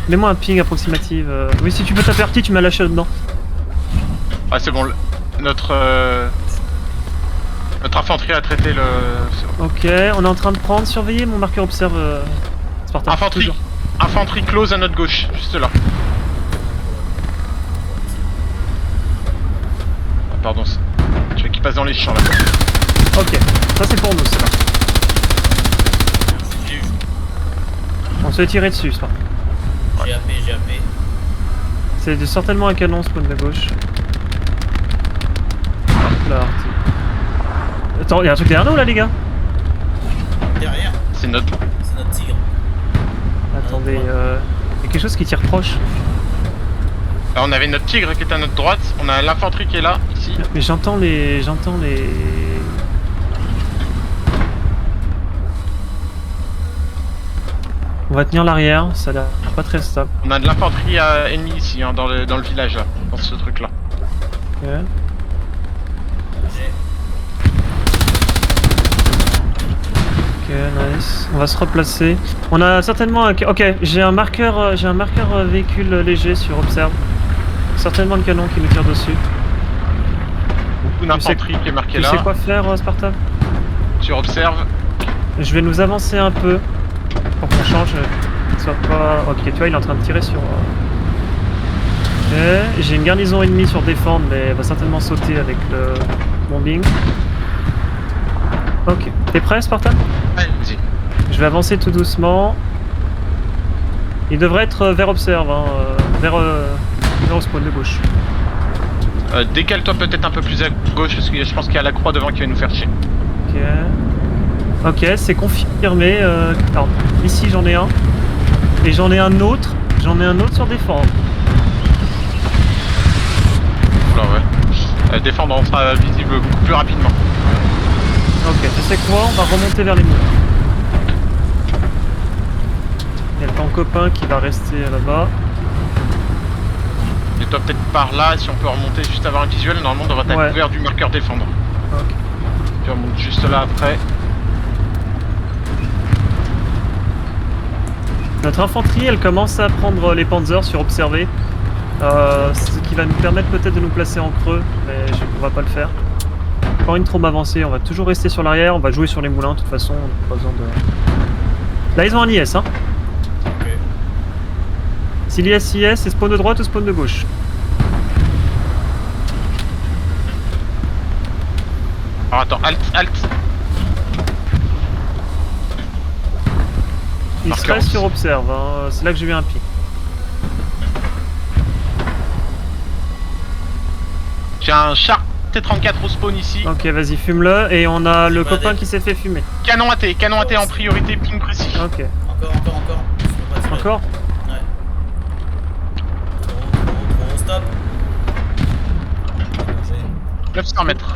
Speaker 1: Mets-moi un ping approximative. Oui, si tu peux taper arty, tu m'as lâché dedans.
Speaker 2: Ah, c'est bon, notre infanterie a traité le.
Speaker 1: Ok, on est en train de prendre. Surveillez mon marqueur observe. Spartan.
Speaker 2: Infanterie.
Speaker 1: Toujours.
Speaker 2: Infanterie close à notre gauche, juste là. Ah, pardon, tu veux qu'il passe dans les champs là.
Speaker 1: Ok, ça c'est pour nous, c'est là.
Speaker 3: J'ai eu.
Speaker 1: On se fait tirer dessus, Spartan.
Speaker 3: J'ai AP.
Speaker 1: C'est certainement un canon spawn de gauche. Hop là, arty. Attends, y'a un truc derrière nous là, les gars.
Speaker 3: Derrière,
Speaker 2: C'est notre.
Speaker 3: c'est notre tigre.
Speaker 1: Attendez, y'a quelque chose qui tire proche.
Speaker 2: Alors, on avait notre tigre qui est à notre droite. On a l'infanterie qui est là, ici.
Speaker 1: Mais j'entends les. On va tenir l'arrière, ça a l'air pas très stable.
Speaker 2: On a de l'infanterie ennemie ici, hein, dans le village là, dans ce truc là.
Speaker 1: Ok.
Speaker 3: J'ai.
Speaker 1: Ok, nice. On va se replacer. On a certainement un... Ok, j'ai un marqueur véhicule léger sur Observe. Certainement le canon qui nous tire dessus.
Speaker 2: Beaucoup d'infanterie qui est marquée
Speaker 1: Tu
Speaker 2: là.
Speaker 1: sais quoi faire, Spartan?
Speaker 2: Tu observes.
Speaker 1: Je vais nous avancer un peu pour qu'on change. Que soit pas... Ok, tu vois, il est en train de tirer sur... Ok, j'ai une garnison ennemie sur défendre, mais elle va certainement sauter avec le bombing. Ok, t'es prêt, Spartan?
Speaker 2: Ouais, vas-y.
Speaker 1: Je vais avancer tout doucement. Il devrait être vers Observe, hein, vers au spawn de gauche.
Speaker 2: Décale-toi peut-être un peu plus à gauche parce que je pense qu'il y a la croix devant qui va nous faire chier.
Speaker 1: Ok. Ok, c'est confirmé. Alors, ici j'en ai un. Et j'en ai un autre. Sur défendre.
Speaker 2: Oula, ouais. Défendre, on sera visible beaucoup plus rapidement.
Speaker 1: Ok, tu sais quoi? On va remonter vers les murs. Il y a ton copain qui va rester là-bas.
Speaker 2: Et toi peut-être par là, si on peut remonter juste avoir un visuel, normalement on devrait être
Speaker 1: Ouais.
Speaker 2: couvert du marqueur défendre.
Speaker 1: Ok.
Speaker 2: Tu remontes juste là après.
Speaker 1: Notre infanterie, elle commence à prendre les panzers sur observer. Ce qui va nous permettre peut-être de nous placer en creux, mais on va pas le faire. Pas une trombe avancée, on va toujours rester sur l'arrière, on va jouer sur les moulins de toute façon, on n'a pas besoin de... Là ils ont un IS, hein.
Speaker 3: Ok.
Speaker 1: Si l'IS c'est spawn de droite ou spawn de gauche.
Speaker 2: Alors attends, halt.
Speaker 1: Il
Speaker 2: Marqueur.
Speaker 1: serait sur observe, hein. C'est là que j'ai eu un pic.
Speaker 2: J'ai un char T-34 au spawn ici.
Speaker 1: Ok, vas-y, fume-le, et on a le
Speaker 3: Pas
Speaker 1: copain
Speaker 3: d'aide.
Speaker 1: qui s'est fait fumer.
Speaker 2: Canon AT en priorité, ping précis.
Speaker 1: Ok.
Speaker 3: Encore. Je peux pas tirer.
Speaker 1: Encore?
Speaker 3: Ouais. Trop, stop. J'ai.
Speaker 2: 900 mètres.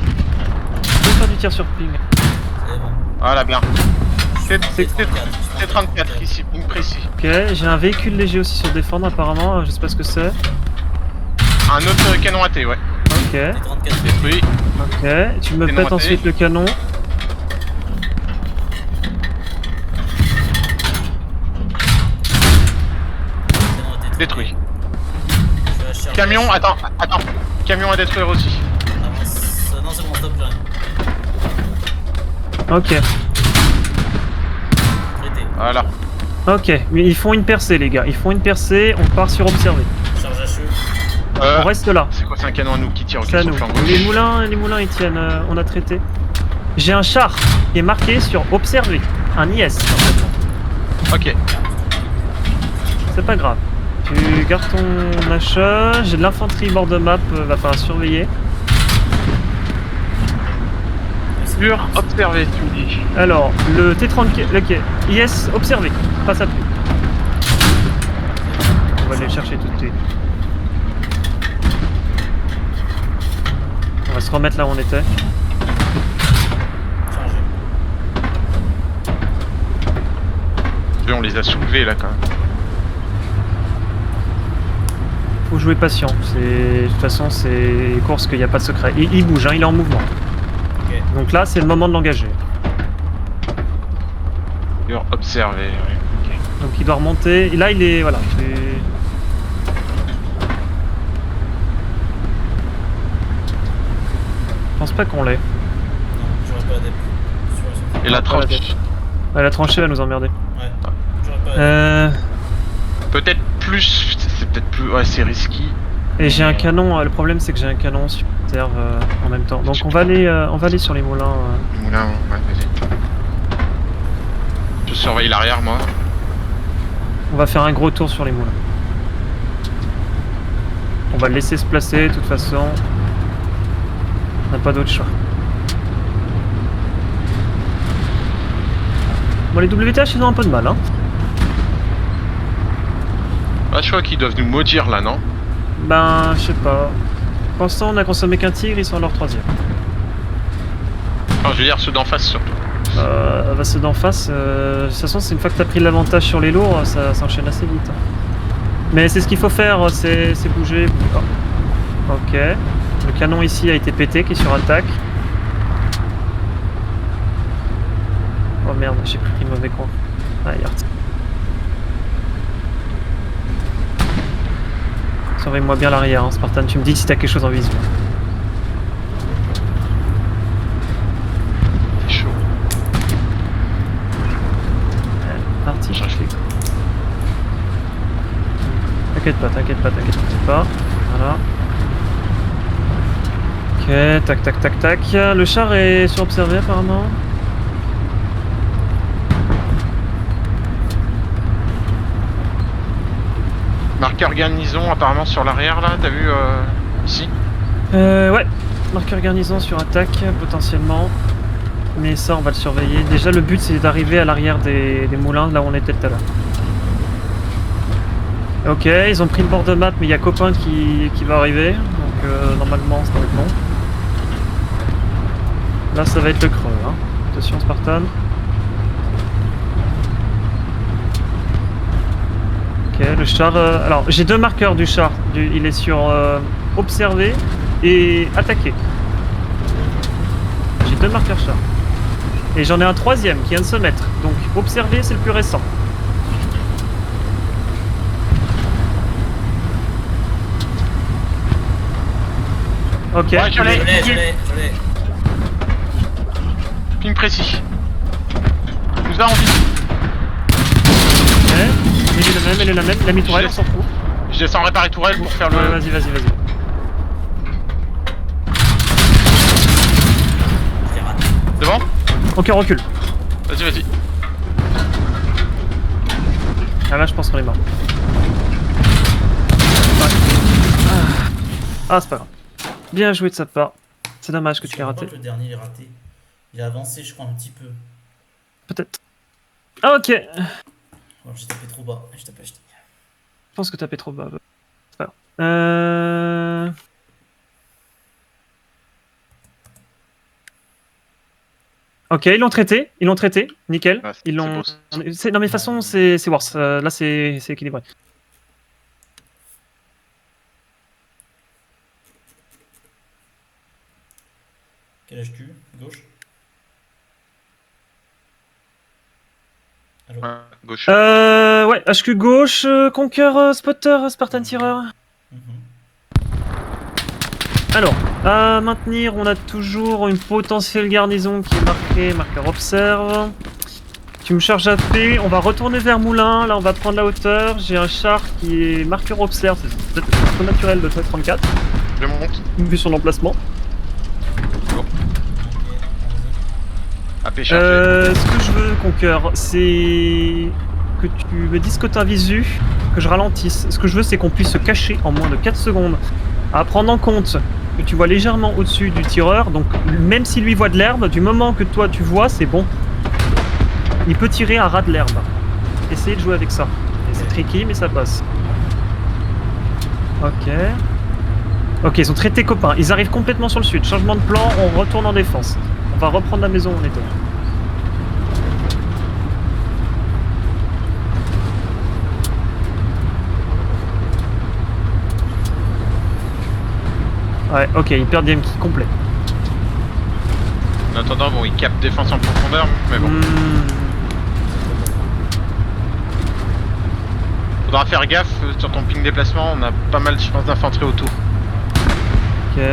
Speaker 1: Je peux faire du tir sur ping.
Speaker 3: C'est bon.
Speaker 2: Voilà, bien.
Speaker 3: C'est
Speaker 2: T-34 ici, ping précis.
Speaker 1: Ok, j'ai un véhicule léger aussi sur défendre apparemment, je sais pas ce que c'est.
Speaker 2: Un autre canon AT, ouais.
Speaker 1: Ok,
Speaker 3: T34.
Speaker 2: Oui.
Speaker 1: ok, tu me
Speaker 2: Canon
Speaker 1: pètes
Speaker 2: raté.
Speaker 1: ensuite le canon.
Speaker 2: Détruit.
Speaker 3: Je vais chercher.
Speaker 2: Camion, attends. Camion à détruire aussi.
Speaker 3: Avance. Non, c'est bon, stop, j'arrive.
Speaker 1: Ok,
Speaker 3: Traité.
Speaker 2: Voilà.
Speaker 1: ok, mais ils font une percée les gars, ils font une percée, on part sur observer.
Speaker 3: Charge HE.
Speaker 1: On reste là.
Speaker 2: C'est quoi, c'est un canon à nous qui tire au
Speaker 1: C'est à
Speaker 2: sur le
Speaker 1: nous.
Speaker 2: flanc gauche?
Speaker 1: Les moulins ils tiennent, on a traité. J'ai un char qui est marqué sur observer, un IS.
Speaker 2: Ok.
Speaker 1: C'est pas grave. Tu gardes ton achat, j'ai de l'infanterie bord de map, va falloir surveiller.
Speaker 2: Pur observé, tu me dis.
Speaker 1: Alors, le T30, ok, IS observé, passe à plus. On va aller le chercher tout de suite. On va se remettre là où on était.
Speaker 3: Chargé.
Speaker 2: On les a soulevés là quand même.
Speaker 1: Faut jouer patient, de toute façon c'est course qu'il n'y a pas de secret. Il bouge, hein, il est en mouvement.
Speaker 3: Ok.
Speaker 1: Donc là c'est le moment de l'engager.
Speaker 2: Pur observé, ouais. Ok.
Speaker 1: Donc il doit remonter, et là il est... voilà. Je pense pas qu'on l'ait.
Speaker 3: Non, j'aurais pas la dep.
Speaker 2: Et la
Speaker 1: pas la
Speaker 2: tranche.
Speaker 1: Ouais, la tranchée va nous emmerder.
Speaker 3: Ouais, j'aurais pas la dep.
Speaker 2: Peut-être plus. C'est peut-être plus. Ouais, c'est risqué.
Speaker 1: Et j'ai un canon, le problème c'est que j'ai un canon sur terre en même temps. Donc on va aller sur les moulins.
Speaker 2: Moulin, ouais, vas-y. Je surveille l'arrière, moi.
Speaker 1: On va faire un gros tour sur les moulins. On va le laisser se placer de toute façon. On n'a pas d'autre choix. Bon, les WTH ils ont un peu de mal, hein.
Speaker 2: Ah, je crois qu'ils doivent nous maudire là, non?
Speaker 1: Ben, je sais pas. Pour l'instant, on a consommé qu'un tigre, ils sont à leur troisième.
Speaker 2: Enfin, je veux dire ceux d'en face surtout.
Speaker 1: Bah, ceux d'en face, de toute façon, c'est une fois que t'as pris l'avantage sur les lourds, ça s'enchaîne assez vite. Mais c'est ce qu'il faut faire, c'est bouger. Oh. Ok. Le canon ici a été pété, qui est sur attaque. Oh merde, j'ai pris le mauvais coin. Ah, yard. Surveille-moi bien l'arrière, hein, Spartan. Tu me dis si t'as quelque chose en visu.
Speaker 2: C'est chaud.
Speaker 1: Parti, je fais. T'inquiète pas. Voilà. Ok, tac. Le char est surobservé apparemment.
Speaker 2: Marqueur garnison apparemment sur l'arrière là, t'as vu ici?
Speaker 1: Ouais. Marqueur garnison sur attaque potentiellement. Mais ça on va le surveiller. Déjà le but c'est d'arriver à l'arrière des moulins là où on était tout à l'heure. Ok, ils ont pris le bord de map mais il y a copain qui va arriver. Donc normalement ça va être bon. Là ça va être le creux. Hein. Attention Spartan. Ok, le char... alors j'ai deux marqueurs du char. Il est sur observer et attaquer. J'ai deux marqueurs char. Et j'en ai un troisième qui vient de se mettre. Donc observer c'est le plus récent. Ok.
Speaker 2: Ouais, je l'ai.
Speaker 3: Je l'ai.
Speaker 2: Ping précis. Il nous a envie.
Speaker 1: Ouais. Elle est la même. La mi-tourelle, on s'en fout.
Speaker 2: Je descends réparer tourelle pour faire le.
Speaker 1: Ouais, vas-y.
Speaker 3: Je l'ai raté.
Speaker 2: Devant?
Speaker 1: Ok, on recule.
Speaker 2: Vas-y.
Speaker 1: Ah là, je pense qu'on est mort. Ah, c'est pas grave. Bien joué de sa part. C'est dommage que tu l'aies
Speaker 3: Je
Speaker 1: raté.
Speaker 3: crois que le dernier il est raté. Il a avancé, je crois, un petit peu.
Speaker 1: Peut-être. Ah, ok.
Speaker 3: Alors j'ai tapé trop bas. Je tapais acheté.
Speaker 1: Je pense que t'as fait trop bas. C'est pas grave. Ok, ils l'ont traité. Nickel.
Speaker 2: Ah, c'est
Speaker 1: Ils l'ont.
Speaker 2: beau,
Speaker 1: Non, mais de toute façon, c'est worse. Là, c'est équilibré.
Speaker 3: Quel HQ? Gauche? Allô?
Speaker 2: Ouais, gauche.
Speaker 1: Ouais, HQ gauche, Conquer, Spotter, Spartan Tireur. Alors, à maintenir, on a toujours une potentielle garnison qui est marquée, marqueur observe. Tu me charges à pied, on va retourner vers Moulin, là on va prendre la hauteur, j'ai un char qui est marqueur observe, c'est peut-être trop naturel de 34,
Speaker 2: Je monte.
Speaker 1: vu son emplacement.
Speaker 2: À pêcher.
Speaker 1: Ce que je veux, Conquer, c'est que tu me dises que tu as visu, que je ralentisse. Ce que je veux, c'est qu'on puisse se cacher en moins de 4 secondes. À prendre en compte que tu vois légèrement au-dessus du tireur, donc même si lui voit de l'herbe, du moment que toi tu vois, c'est bon. Il peut tirer à ras de l'herbe. Essayez de jouer avec ça. Et c'est tricky, mais ça passe. Ok. Ok, ils ont traité copains. Ils arrivent complètement sur le sud. Changement de plan, on retourne en défense. On va reprendre la maison où on était. Ouais, ok, ils perdent DMK complet.
Speaker 2: En attendant, bon, ils capent défense en profondeur, mais bon. Faudra faire gaffe sur ton ping déplacement, on a pas mal, je pense, d'infanterie autour.
Speaker 1: Ok.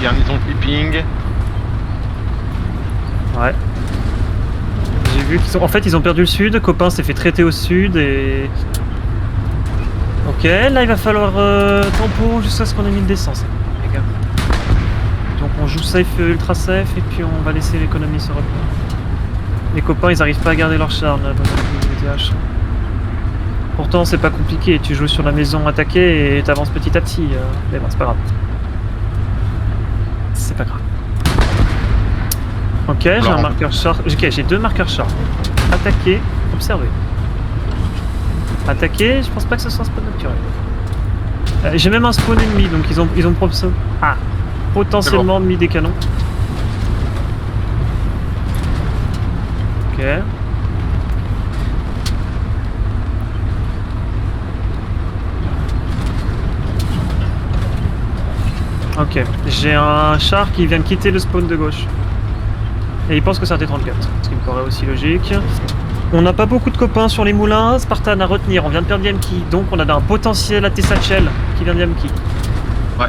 Speaker 2: Garnison clipping.
Speaker 1: Ouais. J'ai vu qu'ils ont... En fait, ils ont perdu le sud. Copain s'est fait traiter au sud et... Ok, là il va falloir tempo jusqu'à ce qu'on ait mis le d'essence, les gars. Donc on joue safe, ultra safe, et puis on va laisser l'économie se reprendre. Les copains, ils arrivent pas à garder leur char là, dans le VTH. Pourtant, c'est pas compliqué. Tu joues sur la maison attaquée et t'avances petit à petit. Mais bon, c'est pas grave. C'est pas grave. Ok, j'ai un marqueur char. Ok, j'ai 2 marqueurs char. Attaquer, observer. Attaquer, je pense pas que ce soit un spawn naturel. J'ai même un spawn ennemi, donc ils ont potentiellement mis des canons. Ok. Ok, j'ai un char qui vient de quitter le spawn de gauche. Et il pense que c'est un T-34, ce qui me paraît aussi logique. On n'a pas beaucoup de copains sur les moulins. Spartan à retenir, on vient de perdre Yamki, donc on a un potentiel AT Satchel qui vient de Yamki.
Speaker 2: Ouais.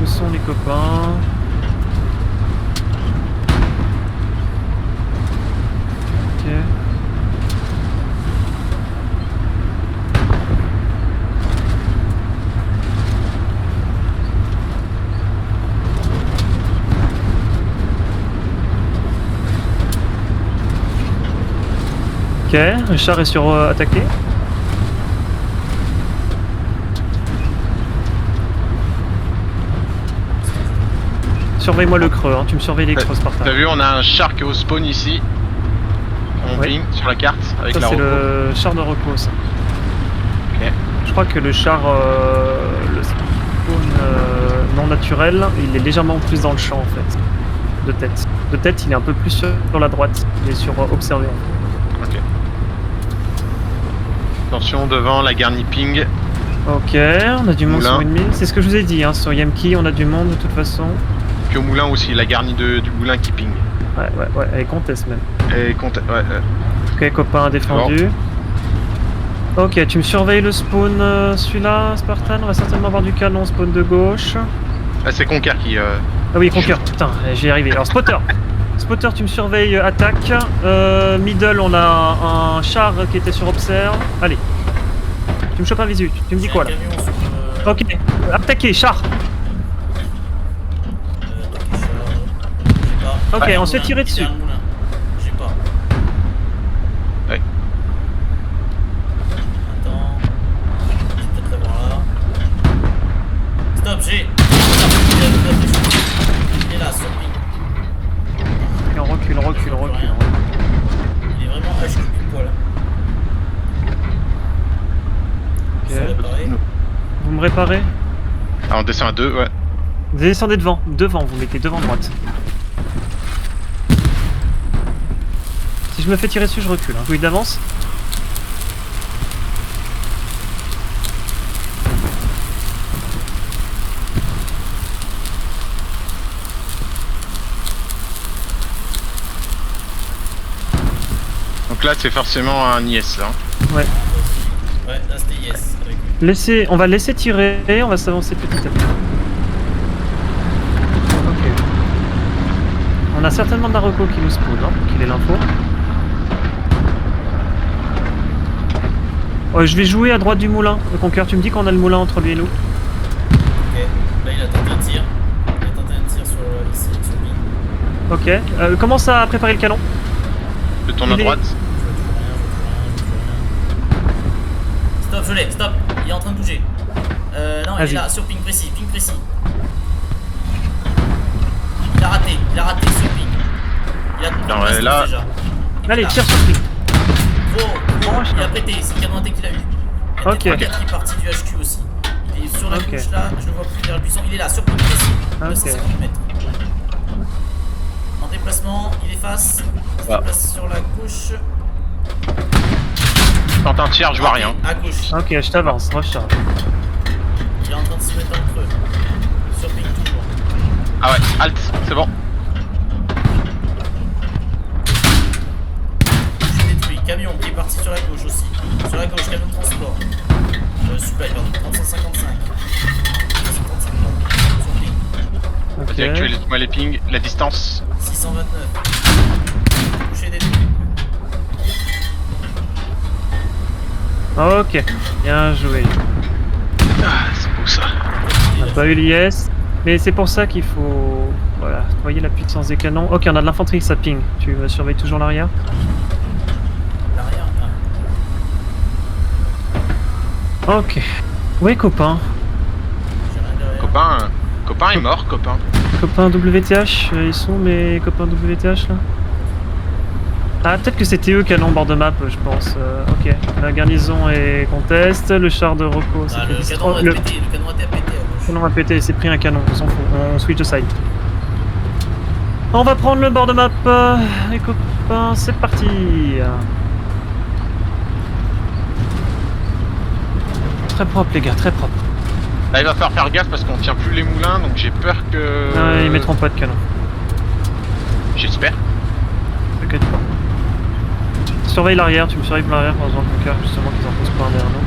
Speaker 1: Où sont les copains? Ok. Ok, le char est sur attaqué. Surveille-moi le creux, hein. Tu me surveilles les creux, Spartan.
Speaker 2: T'as vu, on a un char qui est au spawn ici. On ping sur la carte avec
Speaker 1: ça,
Speaker 2: la
Speaker 1: c'est
Speaker 2: repos.
Speaker 1: le char de repos, ça.
Speaker 2: Ok.
Speaker 1: Je crois que le char, le spawn non naturel, il est légèrement plus dans le champ en fait. De tête. De tête, il est un peu plus sur la droite. Il est sur observer.
Speaker 2: Ok. Attention devant la garni ping.
Speaker 1: Ok, on a du monde sur ennemi. C'est ce que je vous ai dit, hein. Sur Yamki, on a du monde de toute façon.
Speaker 2: Puis au moulin aussi, la garnie du moulin qui ping.
Speaker 1: Ouais, elle conteste même.
Speaker 2: Et
Speaker 1: Ok, copain défendu. Ok, tu me surveilles le spawn, celui-là, Spartan. On va certainement avoir du canon spawn de gauche.
Speaker 2: Ah, c'est Conquer qui...
Speaker 1: Ah oui, Conquer, putain, j'y ai arrivé. Alors, Spotter. Spotter, tu me surveilles, attaque. Middle, on a un char qui était sur observe. Allez. Tu me chopes un visu. Tu me dis quoi là? Ok, attaquer, char. Ok, on se fait tirer dessus.
Speaker 3: J'ai pas.
Speaker 2: Ouais.
Speaker 3: Attends. Je vais peut-être l'avoir là. Stop, j'ai. Il est là, sur ping.
Speaker 1: Et on recule.
Speaker 3: Il est vraiment HQ du poil.
Speaker 1: Ok. Vous me réparez?
Speaker 2: Ah, on descend à 2, ouais.
Speaker 1: Vous descendez devant, vous mettez devant droite. Si je me fais tirer dessus, je recule. Oui, d'avance.
Speaker 2: Donc là, c'est forcément un yes, là.
Speaker 1: Ouais.
Speaker 3: Ouais, là c'était yes.
Speaker 1: On va laisser tirer, on va s'avancer petit à petit. a certainement de la reco qui nous spawn, hein, pour qu'il ait l'info. Je vais jouer à droite du moulin. Le Conquer, tu me dis qu'on a le moulin entre lui et nous.
Speaker 3: Ok, là il a tenté un tir. Il a tenté un tir sur ici, sur lui.
Speaker 1: Ok, commence à préparer le canon.
Speaker 2: Je tourne à
Speaker 1: Il est-
Speaker 2: droite.
Speaker 3: Je vois plus rien, je vois plus rien, je vois plus rien. Stop, je l'ai, stop. Il est en train de bouger. Non, il est
Speaker 1: Vas-y.
Speaker 3: là, sur ping précis, ping précis. Il a raté sur ping. Il a
Speaker 2: Non, ouais, là-
Speaker 3: déjà. Il est
Speaker 1: Allez,
Speaker 3: là.
Speaker 1: tire sur lui.
Speaker 3: Oh, il a pété, c'est le canon raté qu'il a eu. Il y a
Speaker 1: Ok.
Speaker 3: peut-être un gars qui est parti du HQ aussi. Il est sur la
Speaker 1: Ok.
Speaker 3: gauche là, je le vois plus derrière le buisson. Il est là, sur ping précis.
Speaker 1: Ok.
Speaker 3: 250 mètres. En déplacement, il efface. Il se
Speaker 2: Ah.
Speaker 3: déplace sur la gauche.
Speaker 2: Tente un tir, je vois rien.
Speaker 3: À gauche.
Speaker 1: Ok, je t'avance, recharge.
Speaker 3: Il est en train de se mettre dans le creux. Sur ping toujours.
Speaker 2: Ah ouais, halt, c'est bon.
Speaker 3: J'ai détruit. Camion qui est parti sur la gauche aussi. Sur la gauche, camion de transport. Supply, pardon. 355. 355, pardon. Sur ping.
Speaker 1: Ok.
Speaker 2: Vas-y, actualise-moi les pings, la distance.
Speaker 3: 629. Touché détruit.
Speaker 1: Ok, bien joué.
Speaker 2: Ah, c'est beau ça.
Speaker 1: On n'a pas eu l'IS, mais c'est pour ça qu'il faut... Voilà, vous voyez la puissance des canons. Ok, on a de l'infanterie, ça ping. Tu surveilles toujours l'arrière?
Speaker 3: L'arrière.
Speaker 1: Ok. Oui, copain.
Speaker 3: J'ai rien derrière.
Speaker 2: Copain est mort, copain.
Speaker 1: Copain WTH, ils sont mes copains WTH là? Ah, peut-être que c'était eux qui allaient en bord de map, je pense. Ok, la garnison est conteste, le char de Rocco,
Speaker 3: Ah,
Speaker 1: c'est
Speaker 3: le
Speaker 1: fait
Speaker 3: canon a
Speaker 1: le
Speaker 3: pété, le canon a pété à gauche.
Speaker 1: canon a pété, il s'est pris un canon, on s'en fout, on switch de side. On va prendre le bord de map, les copains, c'est parti. Très propre les gars, très propre.
Speaker 2: Là, il va falloir faire gaffe parce qu'on tient plus les moulins, donc j'ai peur que...
Speaker 1: Ils mettront pas de canon,
Speaker 2: J'espère.
Speaker 1: t'inquiète pas. Surveille l'arrière, tu me surveilles l'arrière en faisant le Conquer, justement qu'ils en posent pas un derrière nous.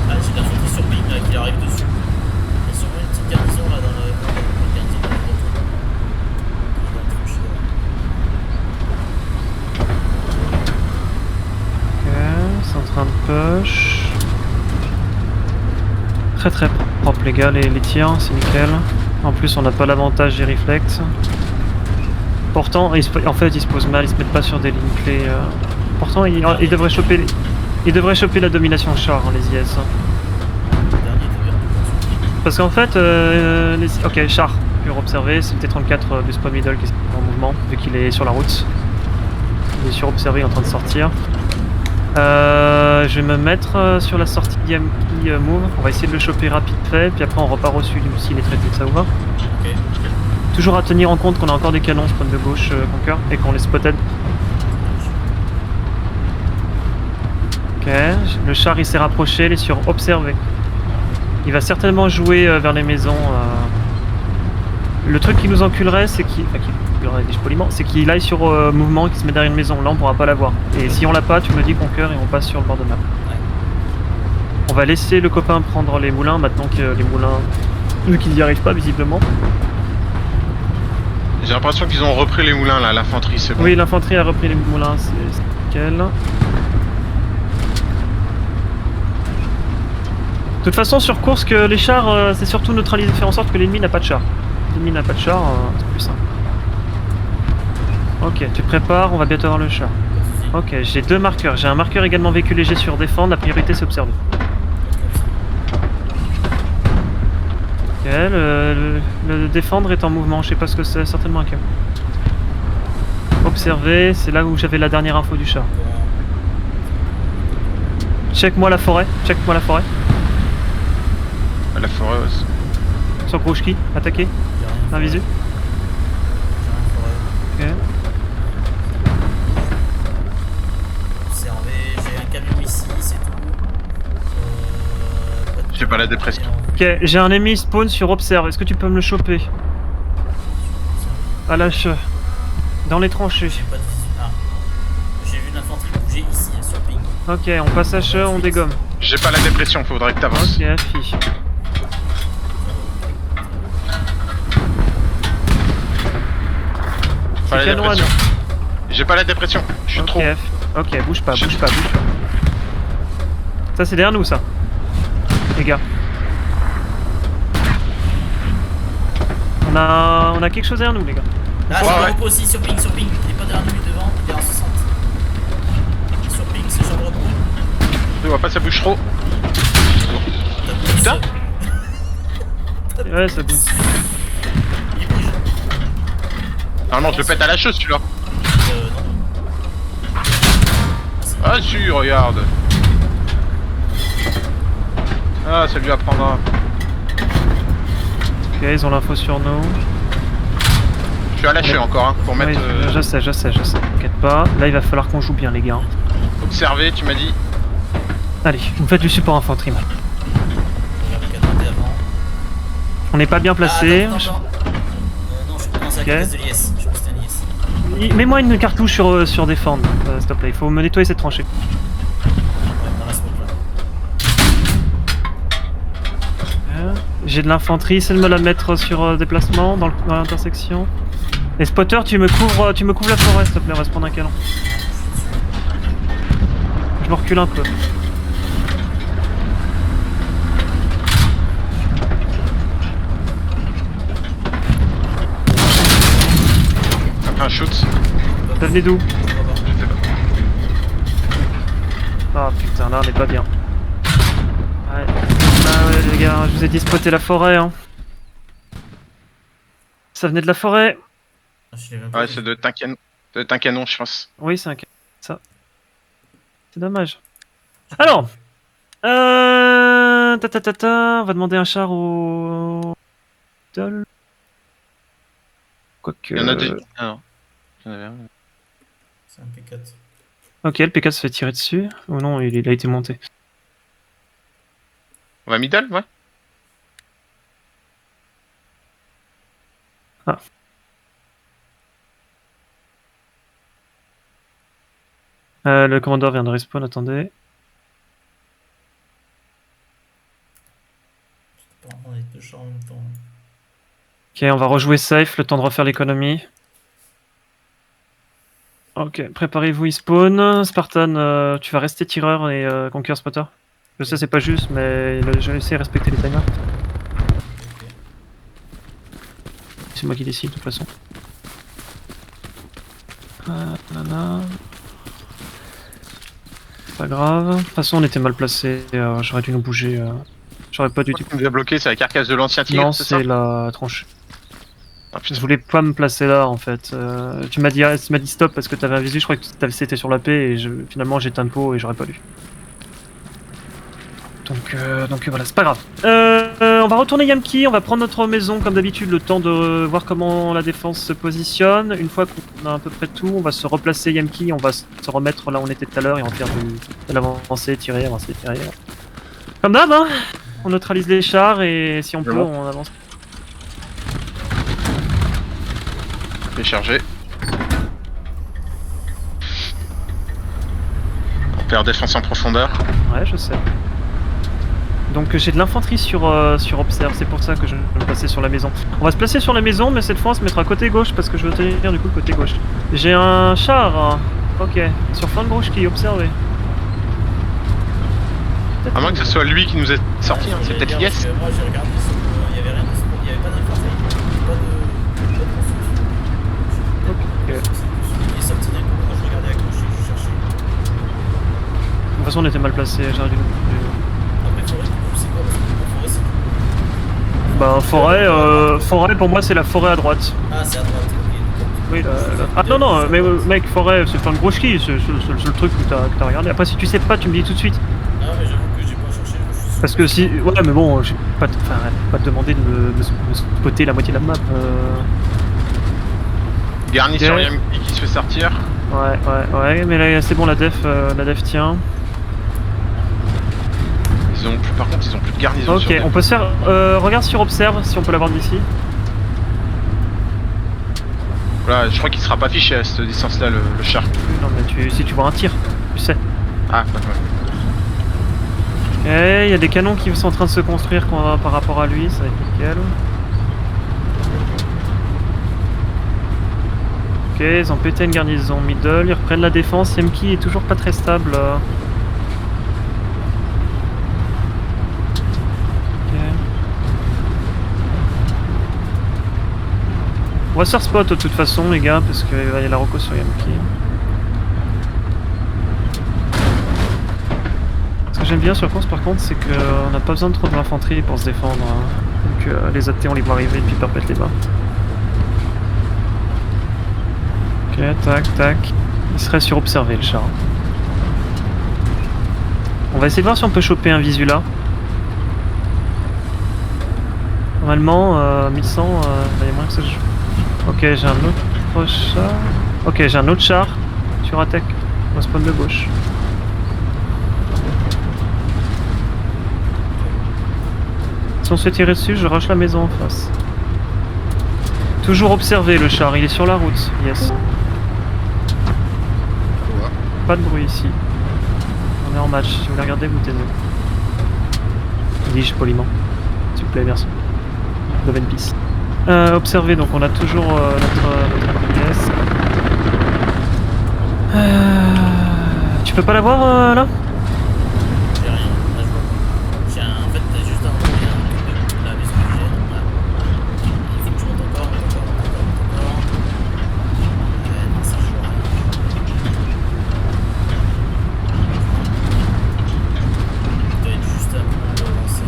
Speaker 3: Ah, j'ai l'infanterie sur ping là qui arrive dessus. Il y a sûrement une petite garnison là dans le quartier dans le retour. Il va trancher là.
Speaker 1: Ok, c'est en train de push. Très très propre les gars, les tirs, c'est nickel. En plus on n'a pas l'avantage des réflexes. Pourtant, en fait ils se posent mal, ils se mettent pas sur des lignes clés. Pourtant ils devraient choper la domination char, hein, les IS.
Speaker 3: Le dernier était bien.
Speaker 1: Parce qu'en fait, ok, char, pur observé, c'est le T-34 du spawn middle qui est en mouvement, vu qu'il est sur la route. Il est sur observé, en train de sortir. Je vais me mettre sur la sortie DMP move, on va essayer de le choper rapide fait, puis après on repart au sud s'il est traité, ça vous va?
Speaker 3: Ok.
Speaker 1: Toujours à tenir en compte qu'on a encore des canons spawn de gauche Conquer et qu'on les spotted. Ok, le char il s'est rapproché, il est sur observé. Il va certainement jouer vers les maisons. Le truc qui nous enculerait, c'est qu'il... Enfin, qui enculerait, dis-je poliment, c'est qu'il aille sur mouvement et qu'il se met derrière une maison. Là on pourra pas l'avoir. Et si on l'a pas, tu me dis Conquer et on passe sur le bord de map. On va laisser le copain prendre les moulins maintenant que les moulins... Eux qui n'y arrivent pas visiblement.
Speaker 2: J'ai l'impression qu'ils ont repris les moulins là, l'infanterie, c'est bon.
Speaker 1: Oui, l'infanterie a repris les moulins, c'est nickel. De toute façon, sur course, que les chars, c'est surtout neutraliser, faire en sorte que l'ennemi n'a pas de char. L'ennemi n'a pas de char, c'est plus simple. Ok, tu te prépares, on va bientôt avoir le char. Ok, j'ai deux marqueurs. J'ai un marqueur également véhicule léger sur défendre, la priorité c'est observer. Ok, le défendre est en mouvement, je sais pas ce que c'est, certainement un camion. Observer, c'est là où j'avais la dernière info du char. Check-moi la forêt, check-moi la forêt.
Speaker 2: La forêt aussi.
Speaker 1: Sur gauche qui attaqué. Un visu. Ok.
Speaker 3: Observé, j'ai un camion ici, c'est tout.
Speaker 2: J'ai pas la dépression.
Speaker 1: Ok, j'ai un ennemi spawn sur observe, est-ce que tu peux me le choper? À lâche. Dans les tranchées.
Speaker 3: J'ai pas de visu. Ah. J'ai vu l'infanterie bouger ici, sur ping.
Speaker 1: Ok, on passe à che, on dégomme.
Speaker 2: J'ai pas la dépression, faudrait que t'avances.
Speaker 1: Ok, affiche.
Speaker 2: Pas la
Speaker 1: canon à
Speaker 2: dépression. J'ai pas la dépression, je suis
Speaker 1: Ok,
Speaker 2: trop.
Speaker 1: ok, bouge pas, bouge pas, bouge pas. Ça c'est derrière nous ça. Les gars. On a quelque chose derrière nous les gars.
Speaker 3: Là,
Speaker 2: Ouais,
Speaker 3: c'est
Speaker 2: ouais.
Speaker 3: le repos aussi, sur ping. Il est pas derrière nous, il est devant, il est en 60. Sur ping, c'est champ de repos.
Speaker 2: Je vois pas, ça bouge trop. Putain.
Speaker 1: Ouais, ça bouge.
Speaker 3: Il bouge.
Speaker 2: Normalement, je le pète à la chose celui-là.
Speaker 3: Non.
Speaker 2: Ah si, regarde. Ah, ça lui apprendra.
Speaker 1: Ok, ils ont l'info sur nous.
Speaker 2: Je suis à lâcher encore, hein, pour mettre...
Speaker 1: Oui, je sais, t'inquiète pas. Là, il va falloir qu'on joue bien, les gars.
Speaker 2: Observer, tu m'as dit.
Speaker 1: Allez, vous faites du support infanterie, man.
Speaker 3: Regarde le cadre avant.
Speaker 1: On n'est pas bien placé.
Speaker 3: Ah, attends. Non, je commence à la caisse de l'IS. Je pense que c'était un IS.
Speaker 1: Mets-moi une cartouche sur défendre, s'il te plaît. Il faut me nettoyer cette tranchée.
Speaker 3: Ouais, dans la smoke là.
Speaker 1: J'ai de l'infanterie, essaie de me la mettre sur déplacement dans l'intersection. Et spotter, tu me couvres la forêt, s'il te plaît, on va se prendre un canon. Je me recule un peu.
Speaker 2: Après un shoot.
Speaker 1: Ça venait d'où?
Speaker 2: Je sais pas.
Speaker 1: Ah putain, là on est pas bien. Ouais. Ah ouais les gars, je vous ai dit spotter la forêt hein. Ça venait de la forêt.
Speaker 3: Je l'ai même pas
Speaker 2: Ouais,
Speaker 3: vu.
Speaker 2: ça doit être un canon. Ça doit être un canon, je pense.
Speaker 1: Oui c'est un cas. Ça. C'est dommage. Alors. On va demander un char au... Dol. Quoique...
Speaker 2: Il y en a des... Ah non. Il y en avait un.
Speaker 3: C'est un P4.
Speaker 1: Ok, le P4 se fait tirer dessus. Oh non, il a été monté.
Speaker 2: On va middle, ouais.
Speaker 1: Ah. Le commandeur vient de respawn, attendez.
Speaker 3: On est deux chars en même temps.
Speaker 1: Ok, on va rejouer safe, le temps de refaire l'économie. Ok, préparez-vous, il spawn. Spartan, tu vas rester tireur et conquer spotter. Je sais, c'est pas juste, mais je vais essayer de respecter les timers. C'est moi qui décide, de toute façon. Là. Pas grave. De toute façon, on était mal placé. J'aurais dû nous bouger. J'aurais pas dû.
Speaker 2: Ce qui nous a bloqué, c'est la carcasse de l'ancien tigre,
Speaker 1: Non,
Speaker 2: c'est ça?
Speaker 1: c'est la tranche.
Speaker 2: Ah
Speaker 1: Je
Speaker 2: putain.
Speaker 1: voulais pas me placer là en fait. Tu m'as dit stop parce que t'avais un visu, je crois que c'était sur la paix et finalement j'ai tempo et j'aurais pas dû. Donc voilà, c'est pas grave. On va retourner Yamki, on va prendre notre maison comme d'habitude, le temps de voir comment la défense se positionne. Une fois qu'on a à peu près tout, on va se replacer Yamki, on va se remettre là où on était tout à l'heure et on va faire de l'avancée, tirer, avancer, tirer. Comme d'hab, hein. On neutralise les chars et si on peut, on avance.
Speaker 2: Déchargé. On perd défense en profondeur.
Speaker 1: Ouais, je sais. Donc j'ai de l'infanterie sur Observe, c'est pour ça que je vais me placer sur la maison. On va se placer sur la maison, mais cette fois on se mettra côté gauche parce que je veux tenir du coup le côté gauche. J'ai un char, hein. Ok, sur flanc gauche qui est observé.
Speaker 2: À moins que ce soit lui qui nous est sorti, hein. C'est peut-être
Speaker 3: Moi
Speaker 2: Yes.
Speaker 3: j'ai regardé, il y avait rien de spawn, il y avait pas d'infanterie, pas de construction.
Speaker 1: Ok.
Speaker 3: Il est sorti d'un coup, moi je regardais à gauche et je cherchais.
Speaker 1: De toute façon on était mal placé, j'aurais dû...
Speaker 3: Après forêt, du coup c'est quoi? Parce que forêt c'est...
Speaker 1: Bah forêt pour moi c'est la forêt à droite.
Speaker 3: Ah c'est à droite, ok.
Speaker 1: Oui, Ah non, mais mec, forêt c'est flanc gauche qui, c'est le seul truc que t'as regardé. Après si tu sais pas, tu me dis tout de suite.
Speaker 3: Ah mais j'avoue que j'ai pas cherché, je suis sûr.
Speaker 1: Parce que si... Ouais mais bon, j'ai pas te demander de me spotter la moitié de la map.
Speaker 2: Garni
Speaker 1: Ok.
Speaker 2: sur Yamki qui se fait sortir.
Speaker 1: Ouais, mais là c'est bon, la def tient.
Speaker 2: Ils ont plus, par contre, ils ont plus de garnison sur
Speaker 1: Ok,
Speaker 2: eux.
Speaker 1: on peut se faire... regarde sur Observe si on peut l'avoir d'ici.
Speaker 2: Voilà, je crois qu'il sera pas affiché à cette distance-là, le char.
Speaker 1: Non mais si tu vois un tir, tu sais.
Speaker 2: Ah, pas mal.
Speaker 1: Ok, il y a des canons qui sont en train de se construire par rapport à lui, ça va être nickel. Ok, ils ont pété une garnison middle, ils reprennent la défense. Yemki est toujours pas très stable. Ok. On va se faire spot de toute façon, les gars, parce qu'il va y avoir la reco sur Yemki. Ce que j'aime bien sur course par contre, c'est qu'on n'a pas besoin de trop d'infanterie pour se défendre. Donc les AT on les voit arriver et puis perpète les bas. Ok, tac, tac. Il serait surobservé le char. On va essayer de voir si on peut choper un visu là. Normalement, 1100, il y a moins que ça. Ok, j'ai un autre char. Ok, j'ai un autre char sur attaque. On va spawn de gauche. Si on se fait tirer dessus, je rush la maison en face. Toujours observer le char, il est sur la route. Yes. Pas de bruit ici. On est en match, si vous voulez regarder, vous taisez. Dis-je poliment. S'il vous plaît, merci. Love and peace. Observez, donc on a toujours notre FPS. Tu peux pas l'avoir là?
Speaker 3: J'ai rien, là je vois pas. J'ai en fait juste un truc de la maison que j'ai. Il faut que tu montes encore. Non, ça joue rien. Il doit être juste un peu avancé.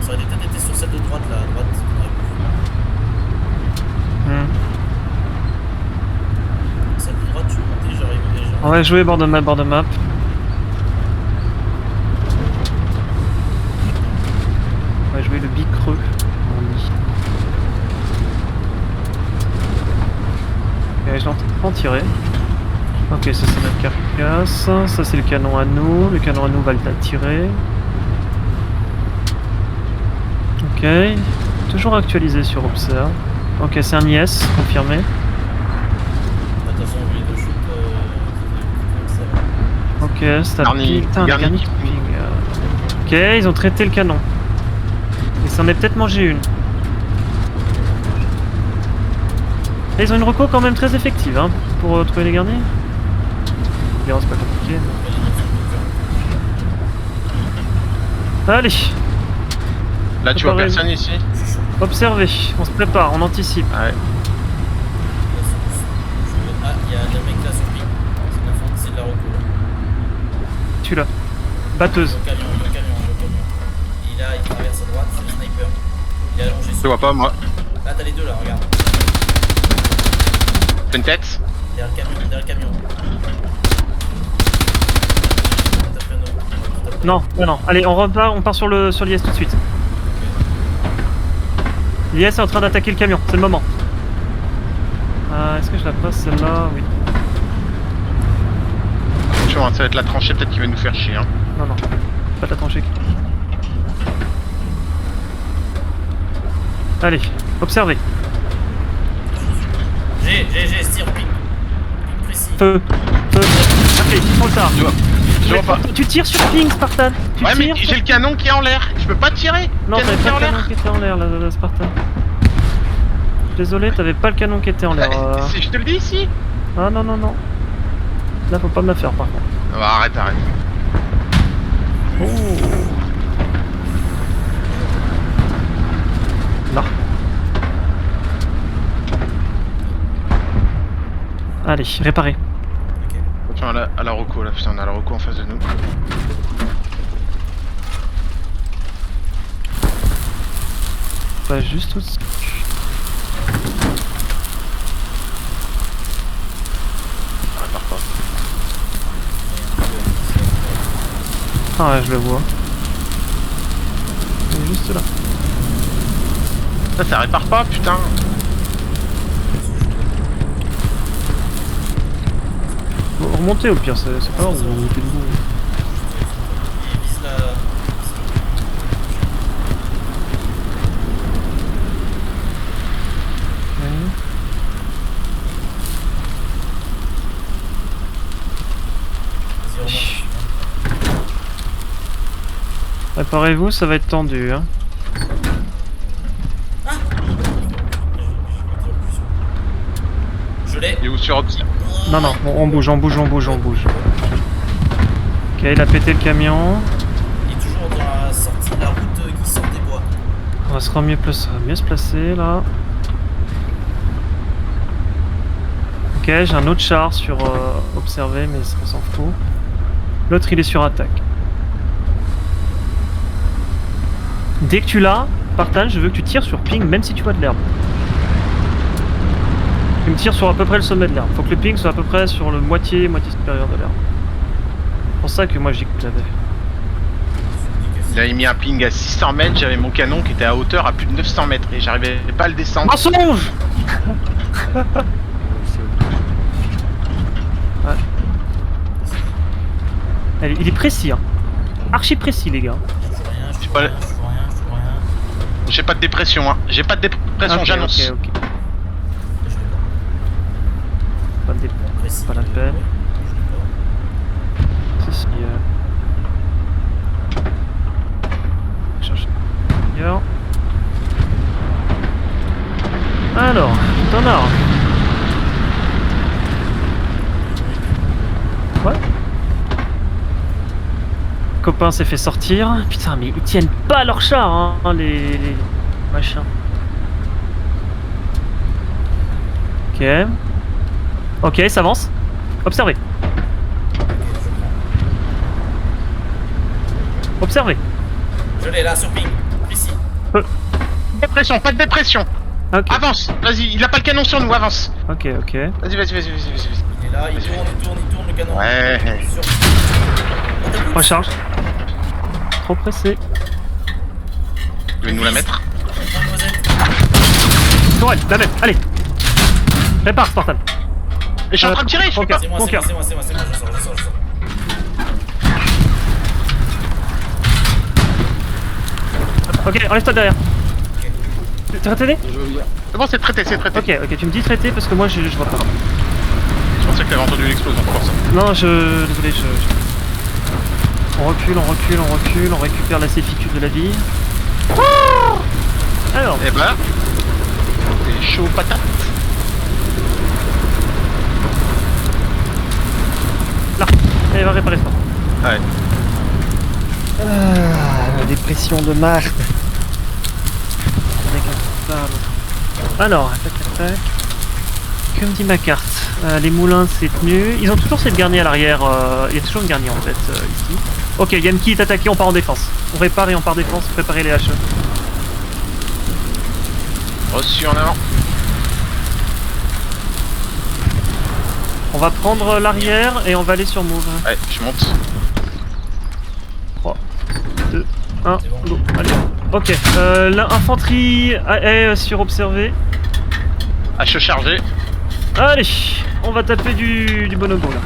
Speaker 3: Ça aurait peut-être été sur celle de droite là, à droite. Celle de droite, tu veux monter, j'arrive déjà.
Speaker 1: On va jouer bord de map. On va jouer le big creux. Ok, je l'entends tirer. Ok, ça c'est notre carcasse. Ça c'est le canon à nous. Le canon à nous va le tirer. Ok. Toujours actualisé sur Observe. Ok, c'est un IS, confirmé.
Speaker 3: De toute façon, on lui de shoot ça va.
Speaker 1: Ok, c'est un
Speaker 2: Garni-
Speaker 1: putain,
Speaker 2: garni-
Speaker 1: garni ping. Ok, ils ont traité le canon. Ils s'en est peut-être mangé une. Et ils ont une reco quand même très effective hein, pour trouver les garnis. Bien, c'est pas compliqué. Mais... Allez,
Speaker 2: Là, tu vois
Speaker 1: Préparez-vous.
Speaker 2: personne ici?
Speaker 1: observez, on se prépare, on anticipe.
Speaker 2: Ouais.
Speaker 3: Ah, il y a un mec là sur pied. C'est de la reco.
Speaker 1: Celui-là. Batteuse.
Speaker 3: Le camion. Il traverse à droite, c'est le sniper. Il est allongé
Speaker 2: Je
Speaker 3: sur.
Speaker 2: le vois pas, moi.
Speaker 3: Là, t'as les deux là, regarde.
Speaker 2: Fais une tête.
Speaker 3: Derrière le camion. T'as pris un autre.
Speaker 1: Non, non. Allez, on part sur l'IS tout de suite. L'IS est en train d'attaquer le camion, c'est le moment. Est-ce que je la passe celle-là? Oui.
Speaker 2: Attention, hein, ça va être la tranchée, peut-être qu'il va nous faire chier. Hein.
Speaker 1: Non, pas de la tranchée. Allez, observez.
Speaker 3: J'ai, stir, ping. Ping précis.
Speaker 1: Feu. Allez, prends le tard.
Speaker 2: Je vois pas.
Speaker 1: Tu tires sur ping, Spartan. Tu
Speaker 2: Ouais, mais
Speaker 1: tires.
Speaker 2: j'ai le canon qui est en l'air. Je peux pas tirer.
Speaker 1: Non,
Speaker 2: Canon
Speaker 1: t'avais
Speaker 2: qui est
Speaker 1: pas
Speaker 2: en
Speaker 1: le canon
Speaker 2: l'air.
Speaker 1: qui était en l'air, la Spartan. Désolé, t'avais pas le canon qui était en l'air.
Speaker 2: Je te le dis ici.
Speaker 1: Ah non. Là, faut pas me la faire par contre.
Speaker 2: Ah bah, arrête.
Speaker 1: Oh. Là. Allez, réparer.
Speaker 3: Ok.
Speaker 2: Attention à la reco là, putain, on a la reco en face de nous.
Speaker 1: Pas juste au-dessus.
Speaker 2: Ah, part pas.
Speaker 1: Ah ouais, je le vois. Il est juste là.
Speaker 2: Ça répare pas, putain.
Speaker 1: Bon, remontez au pire, c'est pas grave, vous montez debout.
Speaker 3: Il vise la.
Speaker 1: Ouais.
Speaker 3: Vas-y, remonte.
Speaker 1: Préparez-vous, ça va être tendu. Hein.
Speaker 3: Je l'ai.
Speaker 2: Il est où sur Obs?
Speaker 1: Non, non, on bouge, on bouge, on bouge, on bouge. Ok, il a pété le camion.
Speaker 3: Il est toujours dans la sortie de la route qui sort des bois.
Speaker 1: On va se mieux se placer là. Ok, j'ai un autre char sur observer, mais on s'en fout. L'autre il est sur attaque. Dès que tu l'as, partage, je veux que tu tires sur ping, même si tu vois de l'herbe. Tu me tires sur à peu près le sommet de l'herbe. Faut que le ping soit à peu près sur le moitié supérieur de l'herbe. C'est pour ça que moi je dis que j'avais.
Speaker 2: Il avait mis un ping à 600 mètres, j'avais mon canon qui était à hauteur à plus de 900 mètres et j'arrivais pas à le descendre.
Speaker 1: Mensonge. Ouais. Allez, il est précis, hein. Archi précis, les gars.
Speaker 3: Je vois rien, je vois rien, je vois rien.
Speaker 2: J'ai pas de dépression, hein. J'ai pas de dépression,
Speaker 1: Ok,
Speaker 2: j'annonce.
Speaker 1: ok.
Speaker 3: Je l'ai
Speaker 1: Pas de dé-
Speaker 3: pas. Précis.
Speaker 1: Pas la peine.
Speaker 3: Je l'ai
Speaker 1: Si, si, cherche ailleurs. Alors, t'en as. Ouais. Copain s'est fait sortir. Putain, mais ils tiennent pas leur char, hein, les machins. Ok. Ok, ça avance. Observez. Observez.
Speaker 3: Je l'ai là sur ping. Ici.
Speaker 2: Dépression, pas de dépression.
Speaker 1: Ok.
Speaker 2: Avance, vas-y, il a pas le canon sur nous, avance.
Speaker 1: Ok, ok.
Speaker 2: Vas-y.
Speaker 3: Il est là, il tourne le canon.
Speaker 2: Ouais.
Speaker 3: Sur... On t'écoute.
Speaker 1: Recharge. Trop pressé.
Speaker 2: Tu veux nous la mettre?
Speaker 3: Prends une noisette.
Speaker 1: Tourelle, la même, allez. Prépare, Spartan.
Speaker 2: Et je suis en train de tirer, je sais
Speaker 1: ok.
Speaker 2: pas.
Speaker 3: C'est moi,
Speaker 1: Bon
Speaker 3: c'est
Speaker 1: cœur.
Speaker 3: moi, je sors.
Speaker 1: Ok, enlève-toi derrière. T'es traité?
Speaker 2: C'est bon, c'est traité, c'est traité.
Speaker 1: Ok, ok, tu me dis traité parce que moi je vois pas.
Speaker 2: Je pensais que t'avais entendu l'explosion, c'est pour ça.
Speaker 1: Non, désolé, On recule, on récupère la séfitude de la vie. Alors,
Speaker 2: Eh ben, c'est chaud patate.
Speaker 1: là, elle va réparer ça.
Speaker 2: Ouais.
Speaker 1: La dépression de Marthe. Avec un peu ça, alors, tac. Que me dit ma carte? Les moulins c'est tenu. Ils ont toujours cette garnie à l'arrière. Il y a toujours une garnie en fait ici. Ok, Yankee est attaqué, on part en défense. On répare et on part en défense, préparez les HE.
Speaker 2: Reçu en avant.
Speaker 1: On va prendre l'arrière et on va aller sur move.
Speaker 2: Ouais, je monte.
Speaker 1: 3, 2, 1,
Speaker 3: C'est bon.
Speaker 1: go. Allez. Ok, l'infanterie est sur observé.
Speaker 2: HE chargé.
Speaker 1: Allez, on va taper du bonobo là.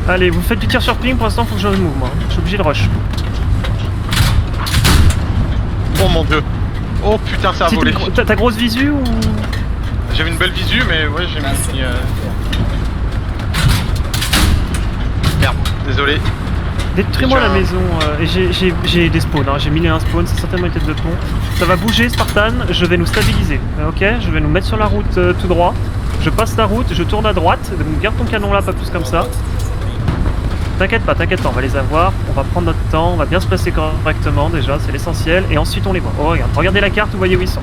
Speaker 1: Allez, vous faites du tir sur ping, pour l'instant faut que je move moi. Je suis obligé de rush.
Speaker 2: Oh mon dieu. Oh putain, ça a
Speaker 1: Si
Speaker 2: volé.
Speaker 1: t'as grosse visu ou...
Speaker 2: J'avais une belle visu, mais ouais, j'ai mis. Merde, désolé.
Speaker 1: Détruis-moi
Speaker 2: Déjà-
Speaker 1: la maison, et j'ai des spawns, hein. J'ai 1001 spawns, c'est certainement une tête de pont. Ça va bouger Spartan, je vais nous stabiliser, ok? Je vais nous mettre sur la route tout droit. Je passe la route, je tourne à droite, donc garde ton canon là, pas plus comme ça. T'inquiète pas, on va les avoir, on va prendre notre temps, on va bien se placer correctement déjà, c'est l'essentiel, et ensuite on les voit. Oh regarde, regardez la carte, vous voyez où ils sont.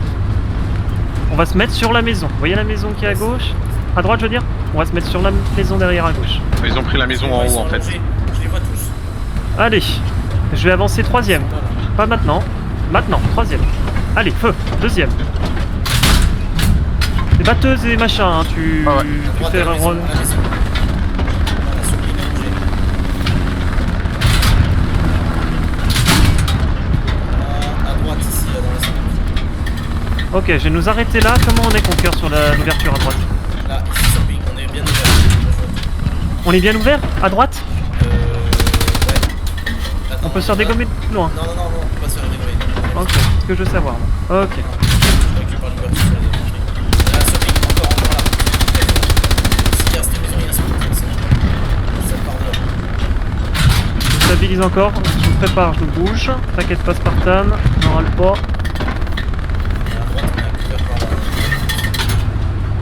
Speaker 1: On va se mettre sur la maison, vous voyez la maison qui est à gauche? À droite je veux dire? On va se mettre sur la maison derrière à gauche.
Speaker 2: Ils ont pris la maison en haut en fait.
Speaker 3: Je les vois tous.
Speaker 1: Allez, je vais avancer troisième. Pas maintenant. Maintenant, troisième. Allez, feu, deuxième. Les batteuses et machin, hein, tu,
Speaker 2: Ah ouais.
Speaker 1: tu
Speaker 3: Droite
Speaker 1: fais
Speaker 3: à la maison,
Speaker 1: un...
Speaker 3: à la maison. Voilà, sur l'île, à droite ici, là, dans la salle.
Speaker 1: Ok, je vais nous arrêter là. Comment on est Conquer sur l'ouverture à droite?
Speaker 3: Là, ici sur ping, on est bien ouvert.
Speaker 1: On est bien ouvert? À droite?
Speaker 3: Ouais. Attends,
Speaker 1: On peut se faire
Speaker 3: là.
Speaker 1: dégommer de loin.
Speaker 3: Non, on peut pas se faire dégommer.
Speaker 1: Ok, c'est ce que je veux savoir. Moi. Ok.
Speaker 3: Je récupère l'ouverture sur les défenses. Là, sur ping, encore là. Ici, il y a cette maison, il y a un spot. Ça part de là.
Speaker 1: Je stabilise encore. Je prépare, je me bouge. T'inquiète pas Spartan, n'en râle pas.
Speaker 3: Et à droite, on a couvert par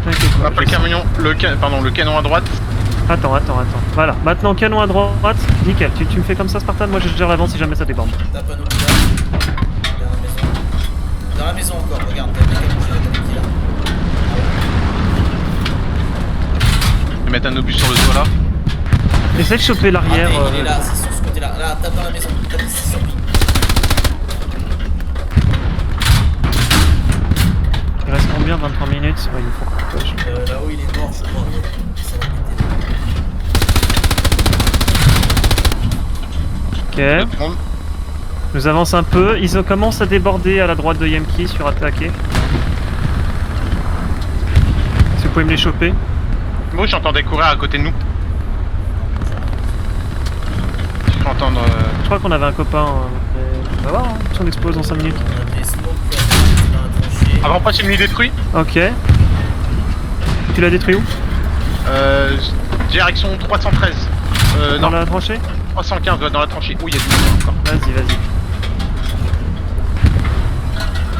Speaker 3: la...
Speaker 1: T'inquiète
Speaker 2: On
Speaker 1: pas.
Speaker 2: a pas le camion, le canon à droite.
Speaker 1: Attends. Voilà, maintenant canon à droite. Nickel, tu me fais comme ça Spartan, moi je gère l'avant si jamais ça déborde.
Speaker 3: Tape un obus là. Dans la maison. Dans la maison encore, regarde, t'as bien qu'à bouger la tête qui est là.
Speaker 2: Je vais mettre un obus sur le toit là.
Speaker 1: Essaye de choper l'arrière.
Speaker 3: Ah, mais il est là, c'est sur ce côté-là. Là, tape dans la maison. Tape ici sur lui.
Speaker 1: Il reste combien 23 minutes? Ouais, il faut qu'on coche.
Speaker 3: Là-haut, il est mort, je crois. Ouais. Ça va péter.
Speaker 1: Ok.
Speaker 2: Tout le monde.
Speaker 1: Nous avance un peu. Ils commencent à déborder à la droite de Yemki sur attaqué. Si vous pouvez me les choper.
Speaker 2: Moi j'entendais courir à côté de nous. Je peux entendre.
Speaker 1: Je crois qu'on avait un copain. On va voir hein, si on explose dans 5 minutes.
Speaker 3: On a des smokes dans la tranchée.
Speaker 2: Avant pas c'est nuit détruit.
Speaker 1: Ok. Tu l'as détruit où?
Speaker 2: Direction 313.
Speaker 1: Dans
Speaker 2: Non,
Speaker 1: la tranchée?
Speaker 2: 315 dans la tranchée. Oui, il y a du monde encore.
Speaker 1: Vas-y.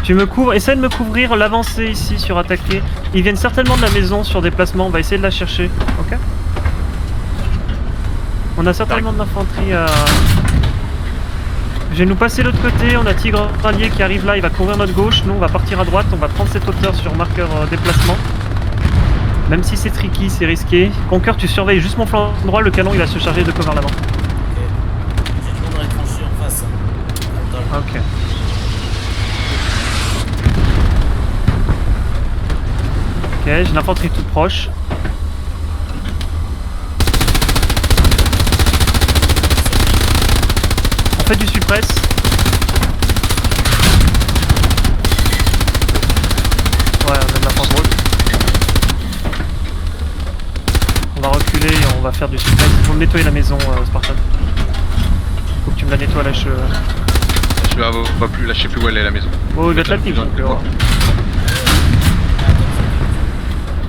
Speaker 1: Tu me couvres, essaie de me couvrir l'avancée ici sur attaquer. Ils viennent certainement de la maison sur déplacement, on va essayer de la chercher. Ok. On a certainement de l'infanterie à... Je vais nous passer de l'autre côté, on a Tigre Allié qui arrive là, il va courir notre gauche. Nous on va partir à droite, on va prendre cette hauteur sur marqueur déplacement. Même si c'est tricky, c'est risqué. Conquer, tu surveilles juste mon flanc droit, le canon il va se charger de cover l'avant.
Speaker 3: Ok. J'ai du monde dans les tranchées en face. Attends.
Speaker 1: Ok. Ok, j'ai l'infanterie toute proche. On fait du suppress. Ouais, on a de l'infanterie. On va reculer et on va faire du suppress. Il faut me nettoyer la maison, Spartan. Faut que tu me la nettoies là, je...
Speaker 2: Je la vois plus, là je sais plus où elle est la maison.
Speaker 1: Oh, il va être là,
Speaker 2: Besoin de plus voir.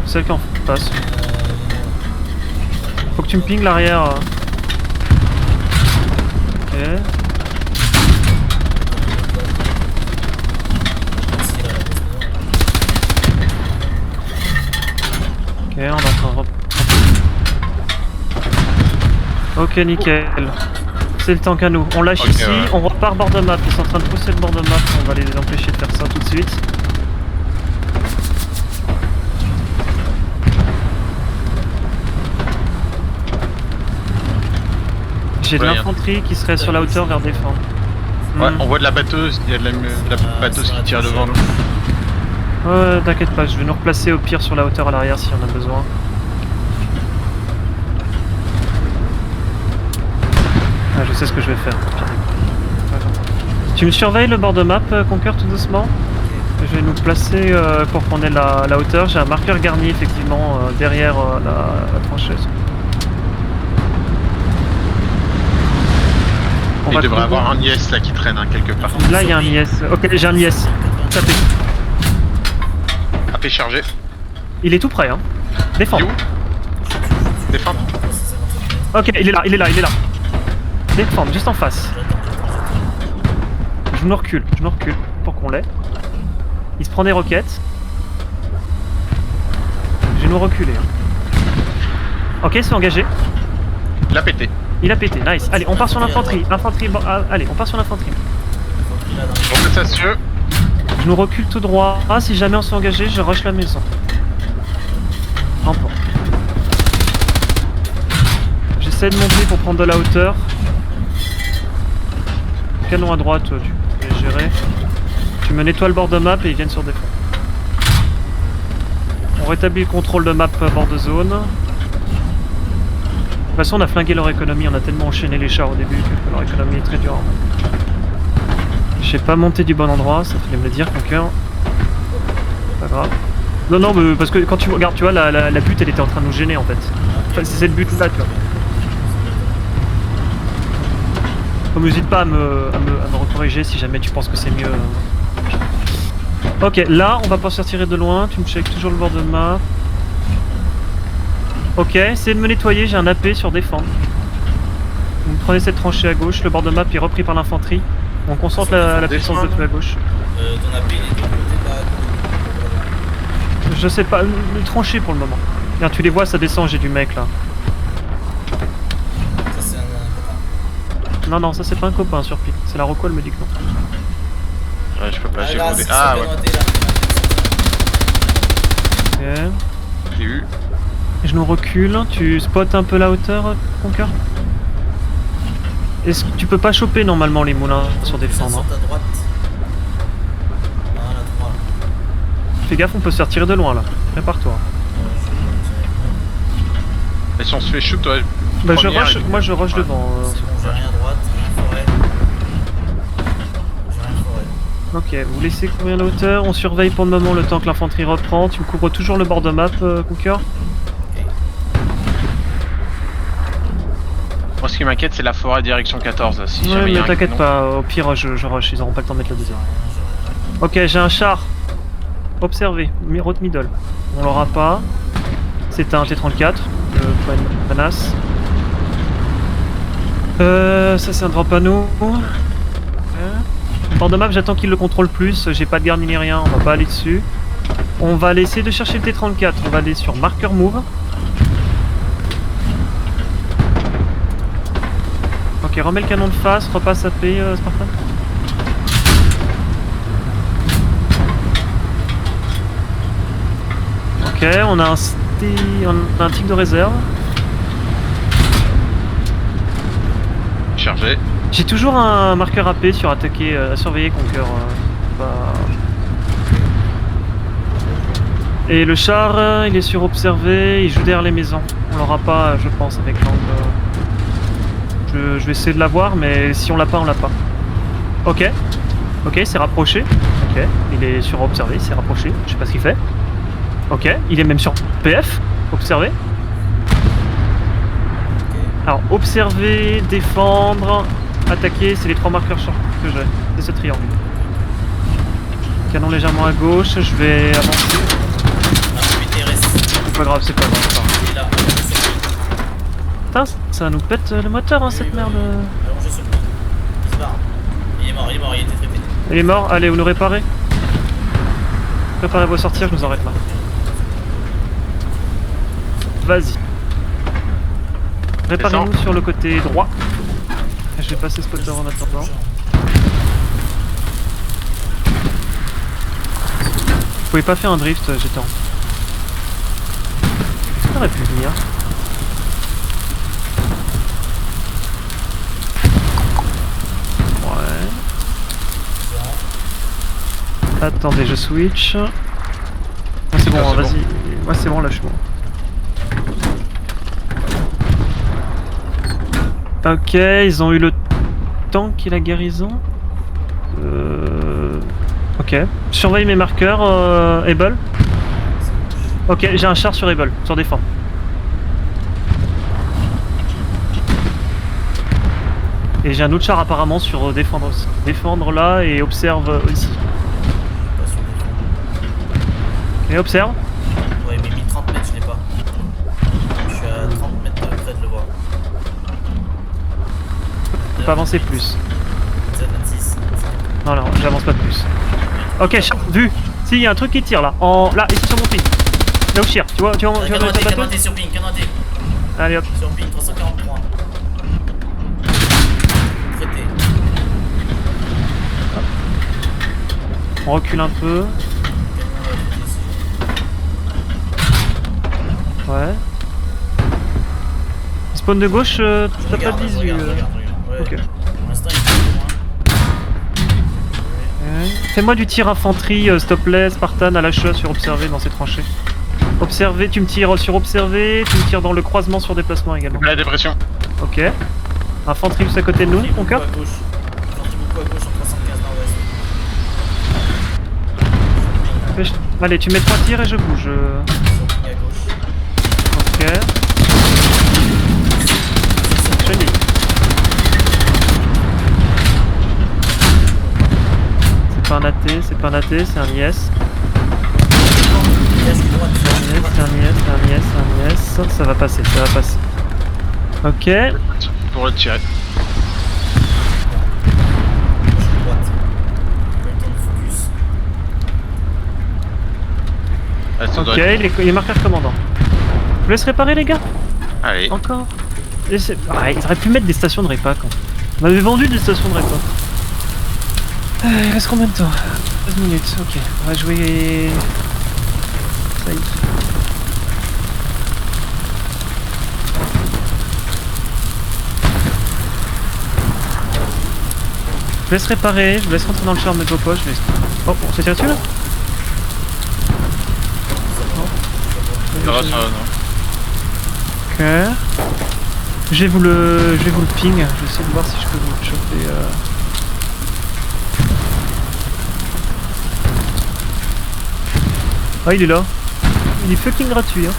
Speaker 1: Celle qui en passe. Faut que tu me pinges l'arrière. Ok. Ok, on est en train de... Ok, nickel. C'est le tank à nous. On lâche
Speaker 2: Ok,
Speaker 1: ici,
Speaker 2: ouais.
Speaker 1: on repart bord de map. Ils sont en train de pousser le bord de map. On va les empêcher de faire ça tout de suite. J'ai de
Speaker 2: Ouais,
Speaker 1: l'infanterie qui serait sur la hauteur vers défendre.
Speaker 2: Ouais,
Speaker 1: Hmm.
Speaker 2: on voit de la batteuse, il y a de la batteuse qui tire devant nous.
Speaker 1: Ouais, t'inquiète pas, je vais nous replacer au pire sur la hauteur à l'arrière si on a besoin. Ah, je sais ce que je vais faire. Tu me surveilles le bord de map, Conquer, tout doucement. Je vais nous placer pour qu'on ait la hauteur. J'ai un marqueur garni effectivement derrière la tranchée. On
Speaker 2: Il
Speaker 1: va
Speaker 2: devrait
Speaker 1: trouver-
Speaker 2: avoir un IS là qui traîne hein, quelque part.
Speaker 1: Là il y a un IS. Ok, j'ai un IS. Tapez.
Speaker 2: AP chargé.
Speaker 1: Il est tout prêt, hein. Défends.
Speaker 2: Il est où Défendre.
Speaker 1: Ok, il est là. Défendre, juste en face. Je me recule pour qu'on l'ait. Il se prend des roquettes. Je vais nous reculer. Hein. Ok, il s'est engagé.
Speaker 2: Il a pété.
Speaker 1: Il a pété, nice. Allez, on part sur l'infanterie. Allez, on part sur l'infanterie.
Speaker 2: On fait ça sûr.
Speaker 1: Je nous recule tout droit. Ah, si jamais on s'est engagé, je rush la maison. Rampant. J'essaie de monter pour prendre de la hauteur. Canon à droite, tu peux gérer. Tu me nettoies le bord de map et ils viennent sur défense. On rétablit le contrôle de map bord de zone. De toute façon, on a flingué leur économie, on a tellement enchaîné les chars au début que leur économie est très dure. J'ai pas monté du bon endroit, ça fallait me le dire, Conquer. Pas grave. Non, mais parce que quand tu regardes, tu vois, la butte elle était en train de nous gêner en fait. Enfin, c'est cette butte là, tu vois. Donc n'hésite pas à me recorriger si jamais tu penses que c'est mieux. Ok, là on va pas sortir de loin, tu me checkes toujours le bord de map. Ok, essayez de me nettoyer, j'ai un AP sur défendre. Vous prenez cette tranchée à gauche, le bord de map est repris par l'infanterie. On concentre la puissance de feu à gauche.
Speaker 3: Ton AP il est de l'autre côté de la...
Speaker 1: Je sais pas, une tranchée pour le moment. Regarde, tu les vois, ça descend, j'ai du mec là.
Speaker 3: Ça c'est un copain.
Speaker 1: Non, non, ça c'est pas un copain sur pic. C'est la Rocco, elle me dit que non.
Speaker 2: Ouais, je peux pas, j'ai
Speaker 3: là,
Speaker 2: rodé.
Speaker 3: c'est
Speaker 2: Ah
Speaker 3: sur
Speaker 2: ouais,
Speaker 3: le noté, là.
Speaker 1: Ok.
Speaker 2: j'ai eu.
Speaker 1: Et je nous recule. Tu spots un peu la hauteur, Conquer? Est-ce que tu peux pas choper normalement les moulins sur des
Speaker 3: Sur
Speaker 1: fendres?
Speaker 3: ta droite. Voilà, 3 là.
Speaker 1: Fais gaffe, on peut se faire tirer de loin là. Prépare-toi.
Speaker 2: Et si on se fait shoot, ouais.
Speaker 1: Bah je
Speaker 2: première,
Speaker 1: rush,
Speaker 2: et-
Speaker 1: moi je rush
Speaker 2: Ouais.
Speaker 1: devant.
Speaker 3: C'est bon, j'ai rien à droite, rien forêt. J'ai rien forêt.
Speaker 1: Ok, vous laissez couvrir la hauteur. On surveille pour le moment le temps que l'infanterie reprend. Tu me couvres toujours le bord de map, Conquer.
Speaker 2: Moi, ce qui m'inquiète, c'est la forêt direction 14. Là, si
Speaker 1: Ouais,
Speaker 2: jamais il y a
Speaker 1: mais
Speaker 2: un
Speaker 1: t'inquiète
Speaker 2: canon.
Speaker 1: pas, au pire je rush, ils auront pas le temps de mettre la deuxième. Ok, j'ai un char. Observé, route middle. On l'aura pas. C'est un T-34, menace. Ça c'est un drop à nous. Bord de map, j'attends qu'il le contrôle plus. J'ai pas de garde ni rien, on va pas aller dessus. On va essayer de chercher le T-34. On va aller sur marker move. Ok, remets le canon de face, repasse AP, Spartan. Ok, on a un tic de réserve.
Speaker 2: Chargé.
Speaker 1: J'ai toujours un marqueur AP sur attaquer, à surveiller Conquer. Et le char, il est sur observer, il joue derrière les maisons. On l'aura pas, je pense, avec l'angle. Je vais essayer de l'avoir, mais si on l'a pas, on l'a pas. Ok. Ok, c'est rapproché. Ok, il est sur observer, c'est rapproché. Je sais pas ce qu'il fait. Ok, il est même sur PF. Observer. Alors, observer, défendre, attaquer, c'est les trois marqueurs que j'ai. C'est ce triangle. Canon légèrement à gauche, je vais avancer. C'est pas grave, c'est pas grave. c'est pas grave.
Speaker 3: Il est là.
Speaker 1: Putain, ça nous pète le moteur, hein, cette merde.
Speaker 3: Allongé sur le pont. Il se barre. Il est mort, il était très pété.
Speaker 1: Il est mort, allez, vous le réparez. Préparez vos sorties, je nous arrête là. Vas-y. Réparez-nous sur le côté droit. Je vais passer spotter en attendant. Vous pouvez pas faire un drift, j'étais en... Ça aurait pu venir. Ouais. Attendez, je switch. Moi c'est bon,
Speaker 2: Ah, c'est
Speaker 1: vas-y. Moi c'est bon, là je suis bon. Ok, ils ont eu le tank et la guérison. Ok. Surveille mes marqueurs, Able. Ok, j'ai un char sur Able, sur défend. Et j'ai un autre char apparemment sur défendre aussi. Défendre là et observe ici. Et observe.
Speaker 3: Ouais, mais 1030 mètres, je l'ai pas. Je suis à 30 mètres près de le voir.
Speaker 1: Je peux pas avancer plus.
Speaker 3: Z26.
Speaker 1: Non, non, j'avance pas de plus. Ok, vu. Si, il y a un truc qui tire là. Là, ici sur mon ping. Là où je tire. Tu vois
Speaker 3: Canon
Speaker 1: ta bateau
Speaker 3: AT sur ping, canon AT.
Speaker 1: Allez hop.
Speaker 3: Sur ping, 343. Traité.
Speaker 1: On recule un peu. Ouais. Spawn de gauche, t'as pas de visu.
Speaker 3: Regarde. Ouais.
Speaker 1: Ok.
Speaker 3: Pour l'instant, il est plus loin.
Speaker 1: Ouais. Fais-moi du tir infanterie, stop-less, Spartan à l'achat sur observer dans ces tranchées. Observer, tu me tires sur observer, tu me tires dans le croisement sur déplacement également.
Speaker 2: La dépression.
Speaker 1: Ok. Infanterie juste à côté de nous,
Speaker 3: Beaucoup
Speaker 1: ton cœur.
Speaker 3: à gauche. Gentil beaucoup à gauche en 315 nord-ouest.
Speaker 1: Allez, tu mets 3 tirs et je bouge.
Speaker 3: Sur ping à gauche.
Speaker 1: Ok. Chenille. C'est pas un AT, c'est pas un AT, c'est un IS.
Speaker 3: Cache du droite,
Speaker 1: C'est un IS, c'est un IS, c'est un IS, c'est un IS. Ça va passer, ça va passer. Ok.
Speaker 2: pour le tirer.
Speaker 3: Gauche et droite. Pas le temps de focus.
Speaker 2: Ah, ça doit
Speaker 1: Ok,
Speaker 2: être bon.
Speaker 1: il est marqueur commandant. Je vous laisse réparer les gars.
Speaker 2: Allez.
Speaker 1: Encore. Ils auraient pu mettre des stations de répac. On avait vendu des stations de répac. Il reste combien de temps? 15 minutes, ok. On va jouer... Ça y est. Je vous laisse réparer, je vous laisse rentrer dans le char de vos poches. Oh, on s'est tiré dessus là?
Speaker 2: Ça va, non.
Speaker 1: Ok. Je vais vous le ping. Je vais essayer de voir si je peux vous le choper. Ah, il est là. Il est fucking gratuit. Hein.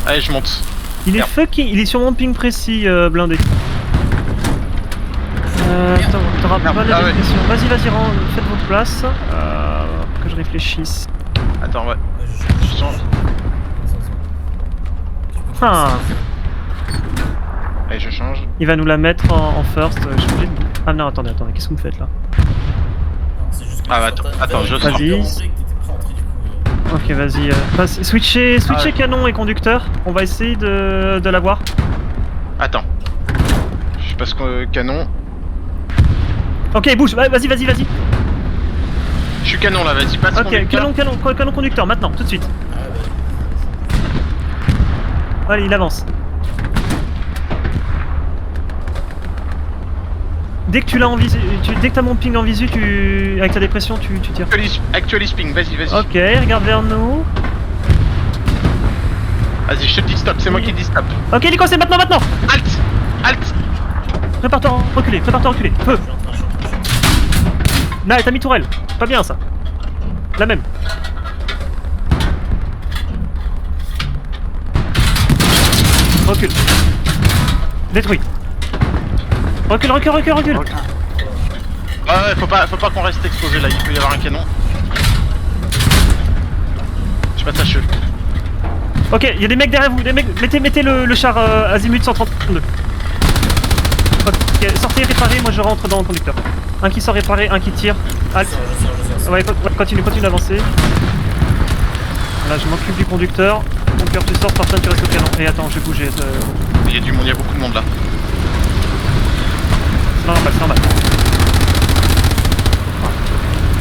Speaker 2: Allez, je monte.
Speaker 1: Il est
Speaker 2: Merde.
Speaker 1: fucking. Il est sur mon ping précis, blindé. Attends, t'auras pas
Speaker 2: Merde,
Speaker 1: la
Speaker 2: ah ouais.
Speaker 1: dépression. Vas-y, faites votre place. Que je réfléchisse.
Speaker 2: Attends, ouais.
Speaker 3: Ouais,
Speaker 2: Je change.
Speaker 1: Ah,
Speaker 2: Allez, je change.
Speaker 1: il va nous la mettre en first. Je suis obligé de... Ah non, attendez, qu'est-ce que vous me faites là?
Speaker 3: Non, c'est juste que
Speaker 2: Ah,
Speaker 3: tu
Speaker 2: attends, je sors.
Speaker 1: Vas-y. Ok, vas-y. Switcher
Speaker 2: Ah ouais.
Speaker 1: canon et conducteur. On va essayer de l'avoir.
Speaker 2: Attends. Je passe canon.
Speaker 1: Ok, bouge. Vas-y.
Speaker 2: Je suis canon là, vas-y, passe
Speaker 1: Ok,
Speaker 2: conducteur.
Speaker 1: canon conducteur, maintenant, tout de suite. Allez, il avance. Dès que tu l'as en visu, dès que t'as mon ping en visu, avec ta dépression, tu tires.
Speaker 2: Actualise ping, vas-y.
Speaker 1: Ok, regarde vers nous.
Speaker 2: Vas-y, je te dis stop, c'est moi qui dis stop.
Speaker 1: Ok, Nico, c'est maintenant.
Speaker 2: Halt.
Speaker 1: Prépare-toi à reculer. Feu. Là, t'as mis tourelle. Pas bien ça. La même. Recule. Détruit. Recule.
Speaker 2: Ouais, faut pas qu'on reste exposé là, il peut y avoir un canon. Je passe à cheveux.
Speaker 1: Ok, il y a des mecs derrière vous. Mettez le char azimut 132. Ok, sortez, réparez, moi je rentre dans le conducteur. Un qui sort réparer, un qui tire. Halt.
Speaker 3: Je sors.
Speaker 1: Ouais, continue d'avancer. Là, je m'occupe du conducteur. Mon cœur, tu sors, personne, tu restes au canon. Et attends, je vais bouger.
Speaker 2: Il y a du monde, il y a beaucoup de monde là.
Speaker 1: C'est normal.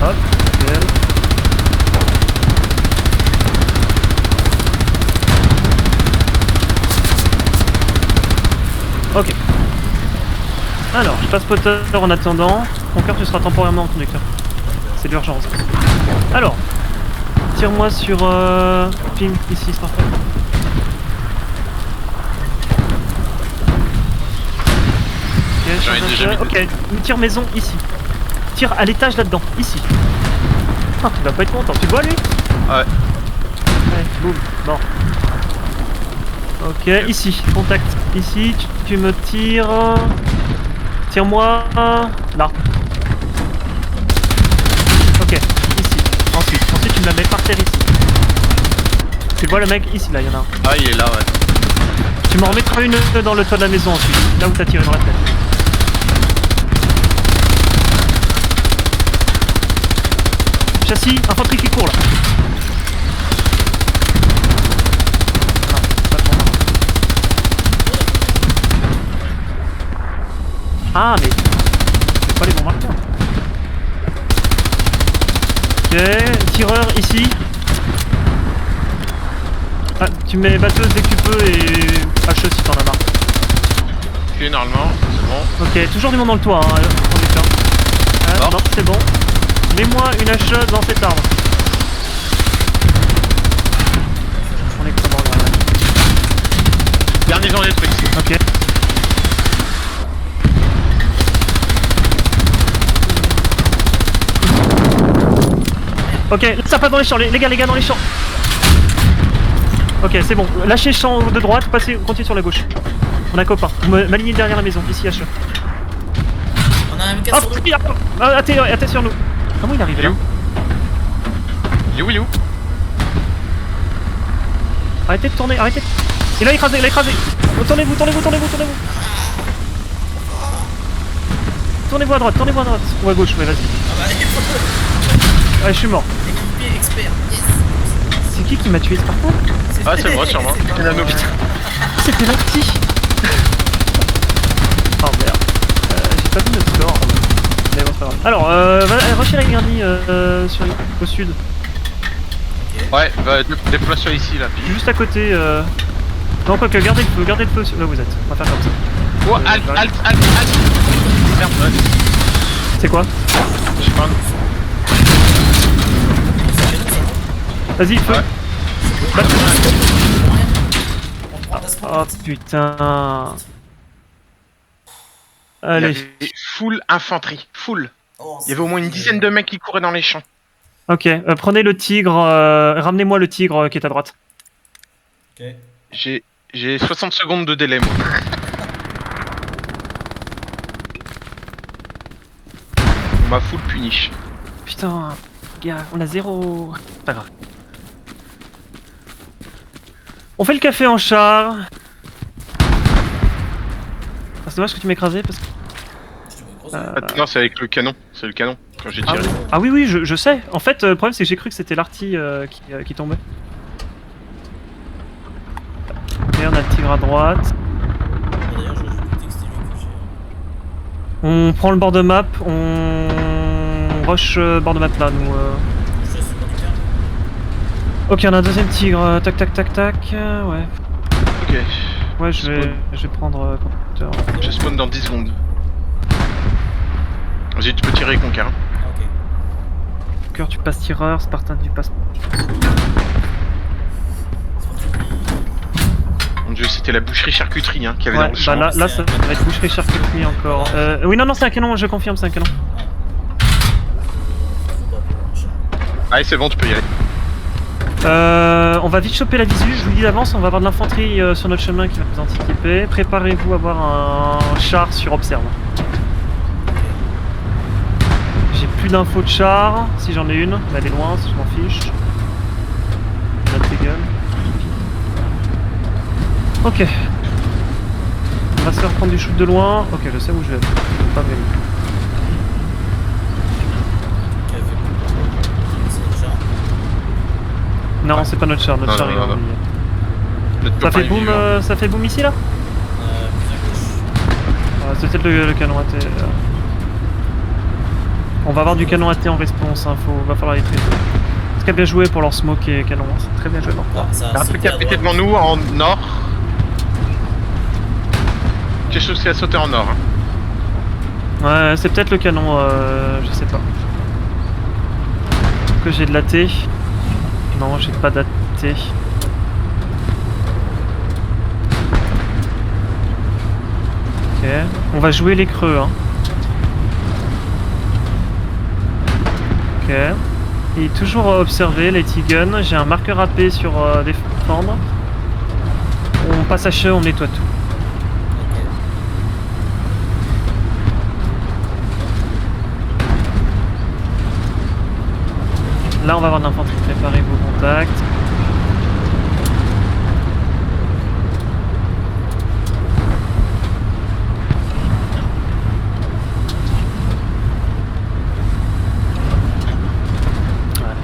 Speaker 1: Hop, nickel. Ok. Alors, je passe spotter en attendant. Mon cœur, tu seras temporairement en conducteur. C'est l'urgence. Alors, tire-moi sur ping ici, c'est parfait.
Speaker 2: J'en ai déjà mis.
Speaker 1: Ok, tire maison ici. Tire à l'étage là-dedans, ici. Ah, tu vas pas être content. Tu le vois lui?
Speaker 2: Ouais.
Speaker 1: Ouais, boum, bon. Ok, ici, contact. Ici, tu me tires. Tire-moi là. Ok, ici. Ensuite, tu me la mets par terre ici. Tu vois le mec ici, là, il y en a un.
Speaker 2: Ah, il est là, ouais.
Speaker 1: Tu m'en remettras une dans le toit de la maison ensuite, là où t'as tiré dans la tête. Châssis, infanterie qui court là. Non, c'est pas pour moi. Ah mais c'est pas les bons marqueurs. Ok, tireur ici. Ah, tu mets batteuse dès que tu peux et HE si t'en as marre.
Speaker 2: Ok, normalement, c'est bon.
Speaker 1: Ok, toujours du monde dans le toit, hein, conducteur. Ah,
Speaker 2: Mort.
Speaker 1: non, c'est bon. Mets-moi une HE dans cet arbre. On est comment là?
Speaker 2: Garnison détruite.
Speaker 1: Ok. Ok, là, ça passe dans les champs, les gars dans les champs. Ok, c'est bon. Lâchez le champ de droite, passez, continuez sur la gauche. On a copain. Vous m'alignez derrière la maison, ici HE.
Speaker 3: On a un M4
Speaker 1: Ah,
Speaker 3: sur nous.
Speaker 1: attends sur nous. Comment il est arrivé là?
Speaker 2: Il est où?
Speaker 1: Arrêtez de tourner, arrêtez. Il a écrasé. Tournez-vous. tournez-vous à droite, ou à gauche, ouais, vas-y.
Speaker 3: Ah bah, il faut
Speaker 1: Ouais, je suis mort.
Speaker 3: l'équipier expert. Yes.
Speaker 1: C'est qui m'a tué, Spartan?
Speaker 2: Ah, c'est moi, sûrement.
Speaker 3: C'est pas
Speaker 2: C'est Nano.
Speaker 3: moi.
Speaker 1: C'était l'arty. Oh merde. J'ai pas vu notre score. Mais bon, c'est pas grave. Alors, retirez Garni au sud.
Speaker 2: Ouais, bah, déploie-toi ici, là. Puis...
Speaker 1: Juste à côté. Non, quoique, gardez le feu là où vous êtes. On va faire comme ça.
Speaker 2: Oh, halt. Merde, ouais.
Speaker 1: C'est quoi?
Speaker 2: Je sais pas.
Speaker 1: Vas-y, feu.
Speaker 2: Ouais.
Speaker 3: On prend ta spawn.
Speaker 1: Oh putain.
Speaker 2: Il y
Speaker 1: Allez.
Speaker 2: avait full infanterie, full.
Speaker 3: Oh,
Speaker 2: Il y avait au moins une dizaine de mecs qui couraient dans les champs.
Speaker 1: Ok, prenez le tigre. Ramenez-moi le tigre qui est à droite.
Speaker 3: Ok.
Speaker 2: J'ai 60 secondes de délai, moi. On m'a full punish.
Speaker 1: Putain, gars, on a 0. Pas grave. On fait le café en char. Ah, c'est dommage que tu m'écrasais parce que.
Speaker 3: Je te mets gros.
Speaker 2: Non, c'est avec le canon. C'est le canon, quand j'ai tiré.
Speaker 1: Ah oui, je sais. En fait, le problème c'est que j'ai cru que c'était l'arty qui tombait. Et on a le tigre à droite.
Speaker 3: D'ailleurs, je joue du textile que j'ai.
Speaker 1: On prend le bord de map, on rush bord de map là, nous.
Speaker 3: Je sais, c'est pas du cas.
Speaker 1: Ok, on a un deuxième tigre. Tac, ouais.
Speaker 2: Ok,
Speaker 1: Ouais, je vais prendre conducteur.
Speaker 2: je spawn dans 10 secondes. Vas-y, tu peux tirer, Conquer.
Speaker 3: Ah, ok.
Speaker 1: Cœur, tu passes tireur. Spartan, tu passes.
Speaker 2: Mon dieu, c'était la boucherie charcuterie hein, qu'il y avait
Speaker 1: Ouais,
Speaker 2: dans le champ.
Speaker 1: bah là ça va être boucherie charcuterie encore. Oui, non, c'est un canon, je confirme, c'est un canon.
Speaker 2: Allez, c'est bon, tu peux y aller.
Speaker 1: On va vite choper la visu, je vous le dis d'avance, on va avoir de l'infanterie sur notre chemin qui va nous anticiper. Préparez-vous à avoir un char sur observe. J'ai plus d'infos de char, si j'en ai une, mais elle est loin, si je m'en fiche. La tes gueules. Ok. On va se faire prendre du shoot de loin. Ok, je sais où je vais. Je vais pas venir. Non, c'est pas notre char, notre
Speaker 2: Non,
Speaker 1: char
Speaker 2: non,
Speaker 1: il est
Speaker 2: non, non.
Speaker 1: envoyé.
Speaker 2: Notre
Speaker 1: Ça
Speaker 2: copain
Speaker 1: fait
Speaker 2: est
Speaker 1: boom,
Speaker 2: vivant.
Speaker 1: ça fait boom ici là? C'est peut-être le canon AT. On va avoir du canon AT en response, hein, va falloir les traiter. En tout cas, bien joué pour leur smoke et canon, hein, c'est très bien joué. Non.
Speaker 2: Il y a un truc qui a pété devant nous en nord. Quelque chose qui a sauté en nord. Hein.
Speaker 1: Ouais, c'est peut-être le canon, je sais pas. Est-ce que j'ai de l'AT? Non, j'ai pas d'AT. Ok, on va jouer les creux, hein. Ok. Et toujours observer les T-Guns. J'ai un marqueur AP sur défendre. On passe à che, on nettoie tout. Là, on va avoir de l'infanterie. Préparez vos contacts.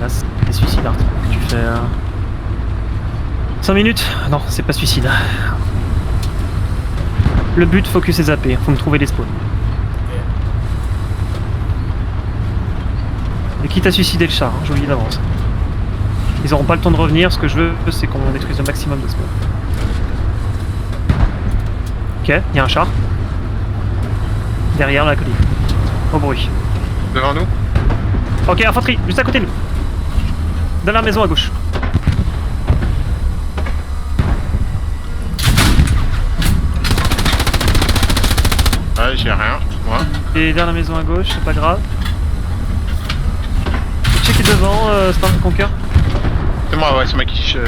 Speaker 1: Là, c'est suicide que tu fais. 5 minutes? Non, c'est pas suicide. Le but, focus et zapper. Faut me trouver les spawns. Et quitte à suicider le char, hein, je vous le dis d'avance. Ils auront pas le temps de revenir, ce que je veux, c'est qu'on détruise le maximum de spawns. Ok, il y a un char. Derrière la colline. Au bruit.
Speaker 2: Devant nous.
Speaker 1: Ok, infanterie, juste à côté de nous. Dans la maison à gauche.
Speaker 2: Ouais, j'ai rien, moi.
Speaker 1: Et dans la maison à gauche, c'est pas grave. Check devant, Spartan Conquer.
Speaker 2: C'est moi, ouais, c'est moi qui joue.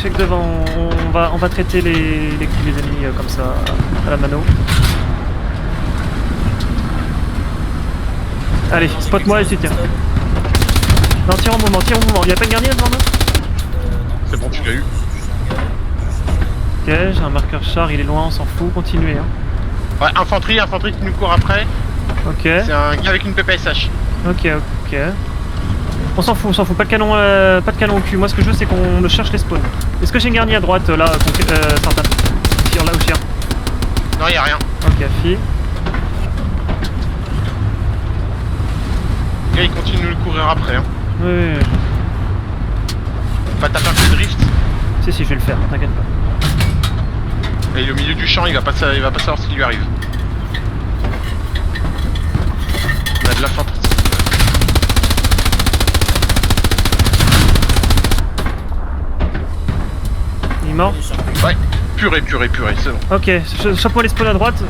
Speaker 1: Check devant, on va traiter les ennemis comme ça, à la mano. Allez, spot-moi et tu tiens. Non, tire en mouvement, il y a pas une garnie devant nous?
Speaker 2: C'est bon, tu l'as eu.
Speaker 1: Ok, j'ai un marqueur char, il est loin, on s'en fout, continuez. Hein.
Speaker 2: Ouais, infanterie qui nous court après.
Speaker 1: Ok,
Speaker 2: C'est un gars avec une PPSH.
Speaker 1: ok. On s'en fout, pas de canon au cul. Moi ce que je veux c'est qu'on cherche les spawns. Est-ce que j'ai une garnie à droite là, Sartan? Tire là ou tire?
Speaker 2: Non, y'a rien.
Speaker 1: Ok, fille.
Speaker 2: Le gars il continue de le courir après. Hein.
Speaker 1: Oui.
Speaker 2: Va taper un peu de drift.
Speaker 1: Si, je vais le faire, t'inquiète pas.
Speaker 2: Et il est au milieu du champ, il va pas savoir ce qui lui arrive. On a de la fin.
Speaker 1: Il est mort?
Speaker 2: Ouais, purée, c'est bon.
Speaker 1: Ok, chope-moi les spawns à droite.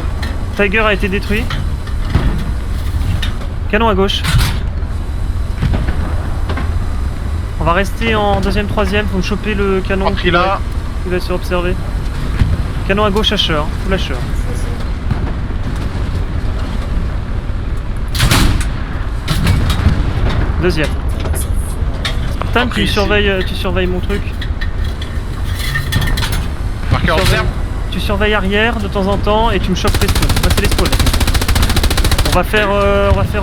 Speaker 1: Tiger a été détruit. Canon à gauche. On va rester en deuxième, troisième. Faut me choper le canon
Speaker 2: Pris là.
Speaker 1: qui va se observer. Canon à gauche, hacheur. Full hacheur. Deuxième. Spartan,
Speaker 2: Pris
Speaker 1: tu surveilles mon truc.
Speaker 2: Marqueur observe.
Speaker 1: Tu surveilles arrière de temps en temps et tu me chopes les spawns. Moi c'est les spawns. On va faire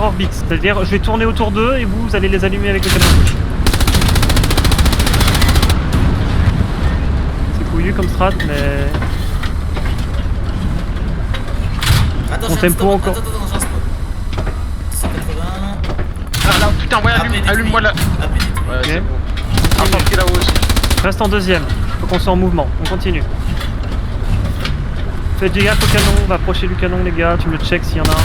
Speaker 1: orbite, c'est-à-dire je vais tourner autour d'eux et vous allez les allumer avec le canon gauche. C'est couillu comme strat mais...
Speaker 3: Attends,
Speaker 1: On
Speaker 3: j'ai un
Speaker 1: tempo
Speaker 3: stop.
Speaker 1: encore.
Speaker 3: Attends, j'ai un stop. 180.
Speaker 2: Ah là, putain, ouais, allume-moi là.
Speaker 3: AP détruit.
Speaker 2: Ouais,
Speaker 1: Ok.
Speaker 2: c'est bon. Infanterie là-haut aussi.
Speaker 1: Reste en deuxième. Faut qu'on soit en mouvement. On continue. Faites gaffe au canon. On va approcher du canon les gars. Tu me le check s'il y en a un.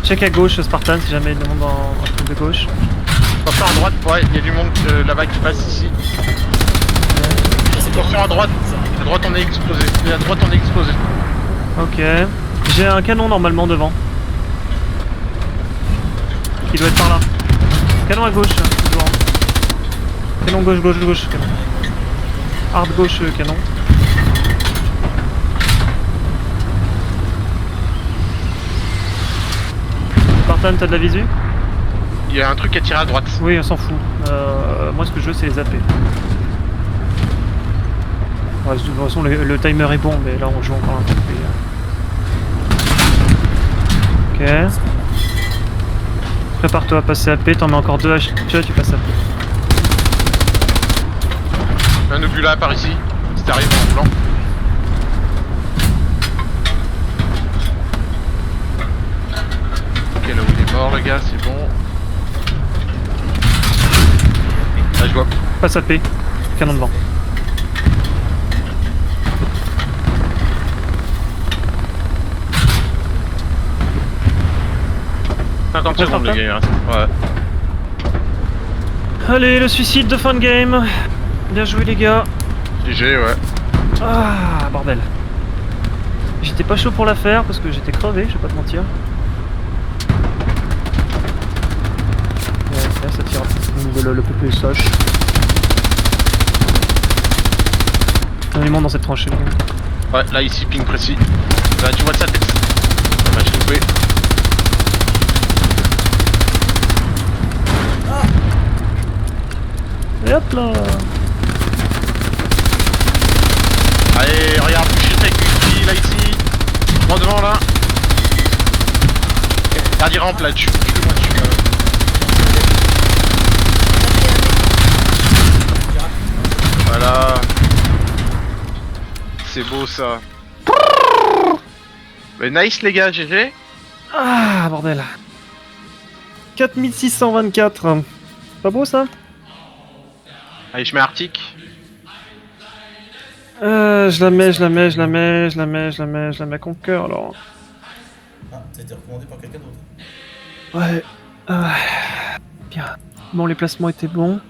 Speaker 1: Check à gauche Spartan si jamais il demande un truc de gauche.
Speaker 2: Attention à droite, ouais, il y a du monde là-bas qui passe ici. Attention à droite. À droite on est explosé. Et à droite on est explosé.
Speaker 1: Ok. J'ai un canon normalement devant. Il doit être par là. Canon à gauche, toujours. Canon gauche, canon. Hard gauche, canon. Spartan, t'as de la visu?
Speaker 2: Il y a un truc à tirer à droite.
Speaker 1: Oui, on s'en fout. Moi, ce que je veux, c'est les zapper. Ouais, de toute façon, le timer est bon, mais là, on joue encore un peu. Ok. Prépare-toi à passer AP, t'en mets encore 2 HE, tu passes AP.
Speaker 2: Un obula par ici. C'est arrivé en blanc. Ok, là où il est mort, le gars, c'est bon. Là, je vois.
Speaker 1: Passe AP. Canon devant.
Speaker 2: « 50 secondes, les gars. Ouais.
Speaker 1: Allez, le suicide de fin de game. Bien joué, les gars.
Speaker 2: GG, ouais.
Speaker 1: Ah, bordel. J'étais pas chaud pour la faire parce que j'étais crevé, je vais pas te mentir. Ouais, ça tire le PPSH. On est dans cette tranchée, les gars.
Speaker 2: Ouais, là, ici, ping précis. Là, tu vois de sa tête. Bah, j'ai loupé.
Speaker 1: Et hop là.
Speaker 2: Allez, regarde, boucher avec une fille, là, ici. Moi devant, là. Regarde, il rampe, là, dessus. Moi dessus, Voilà. C'est beau, ça. Mais nice, les gars, GG.
Speaker 1: Ah, bordel. 4624. Pas beau, ça?
Speaker 2: Allez, je mets Arctic.
Speaker 1: Je la mets Conquer alors.
Speaker 3: Ah, t'as été recommandé par quelqu'un d'autre.
Speaker 1: Ouais. Bien. Bon, les placements étaient bons.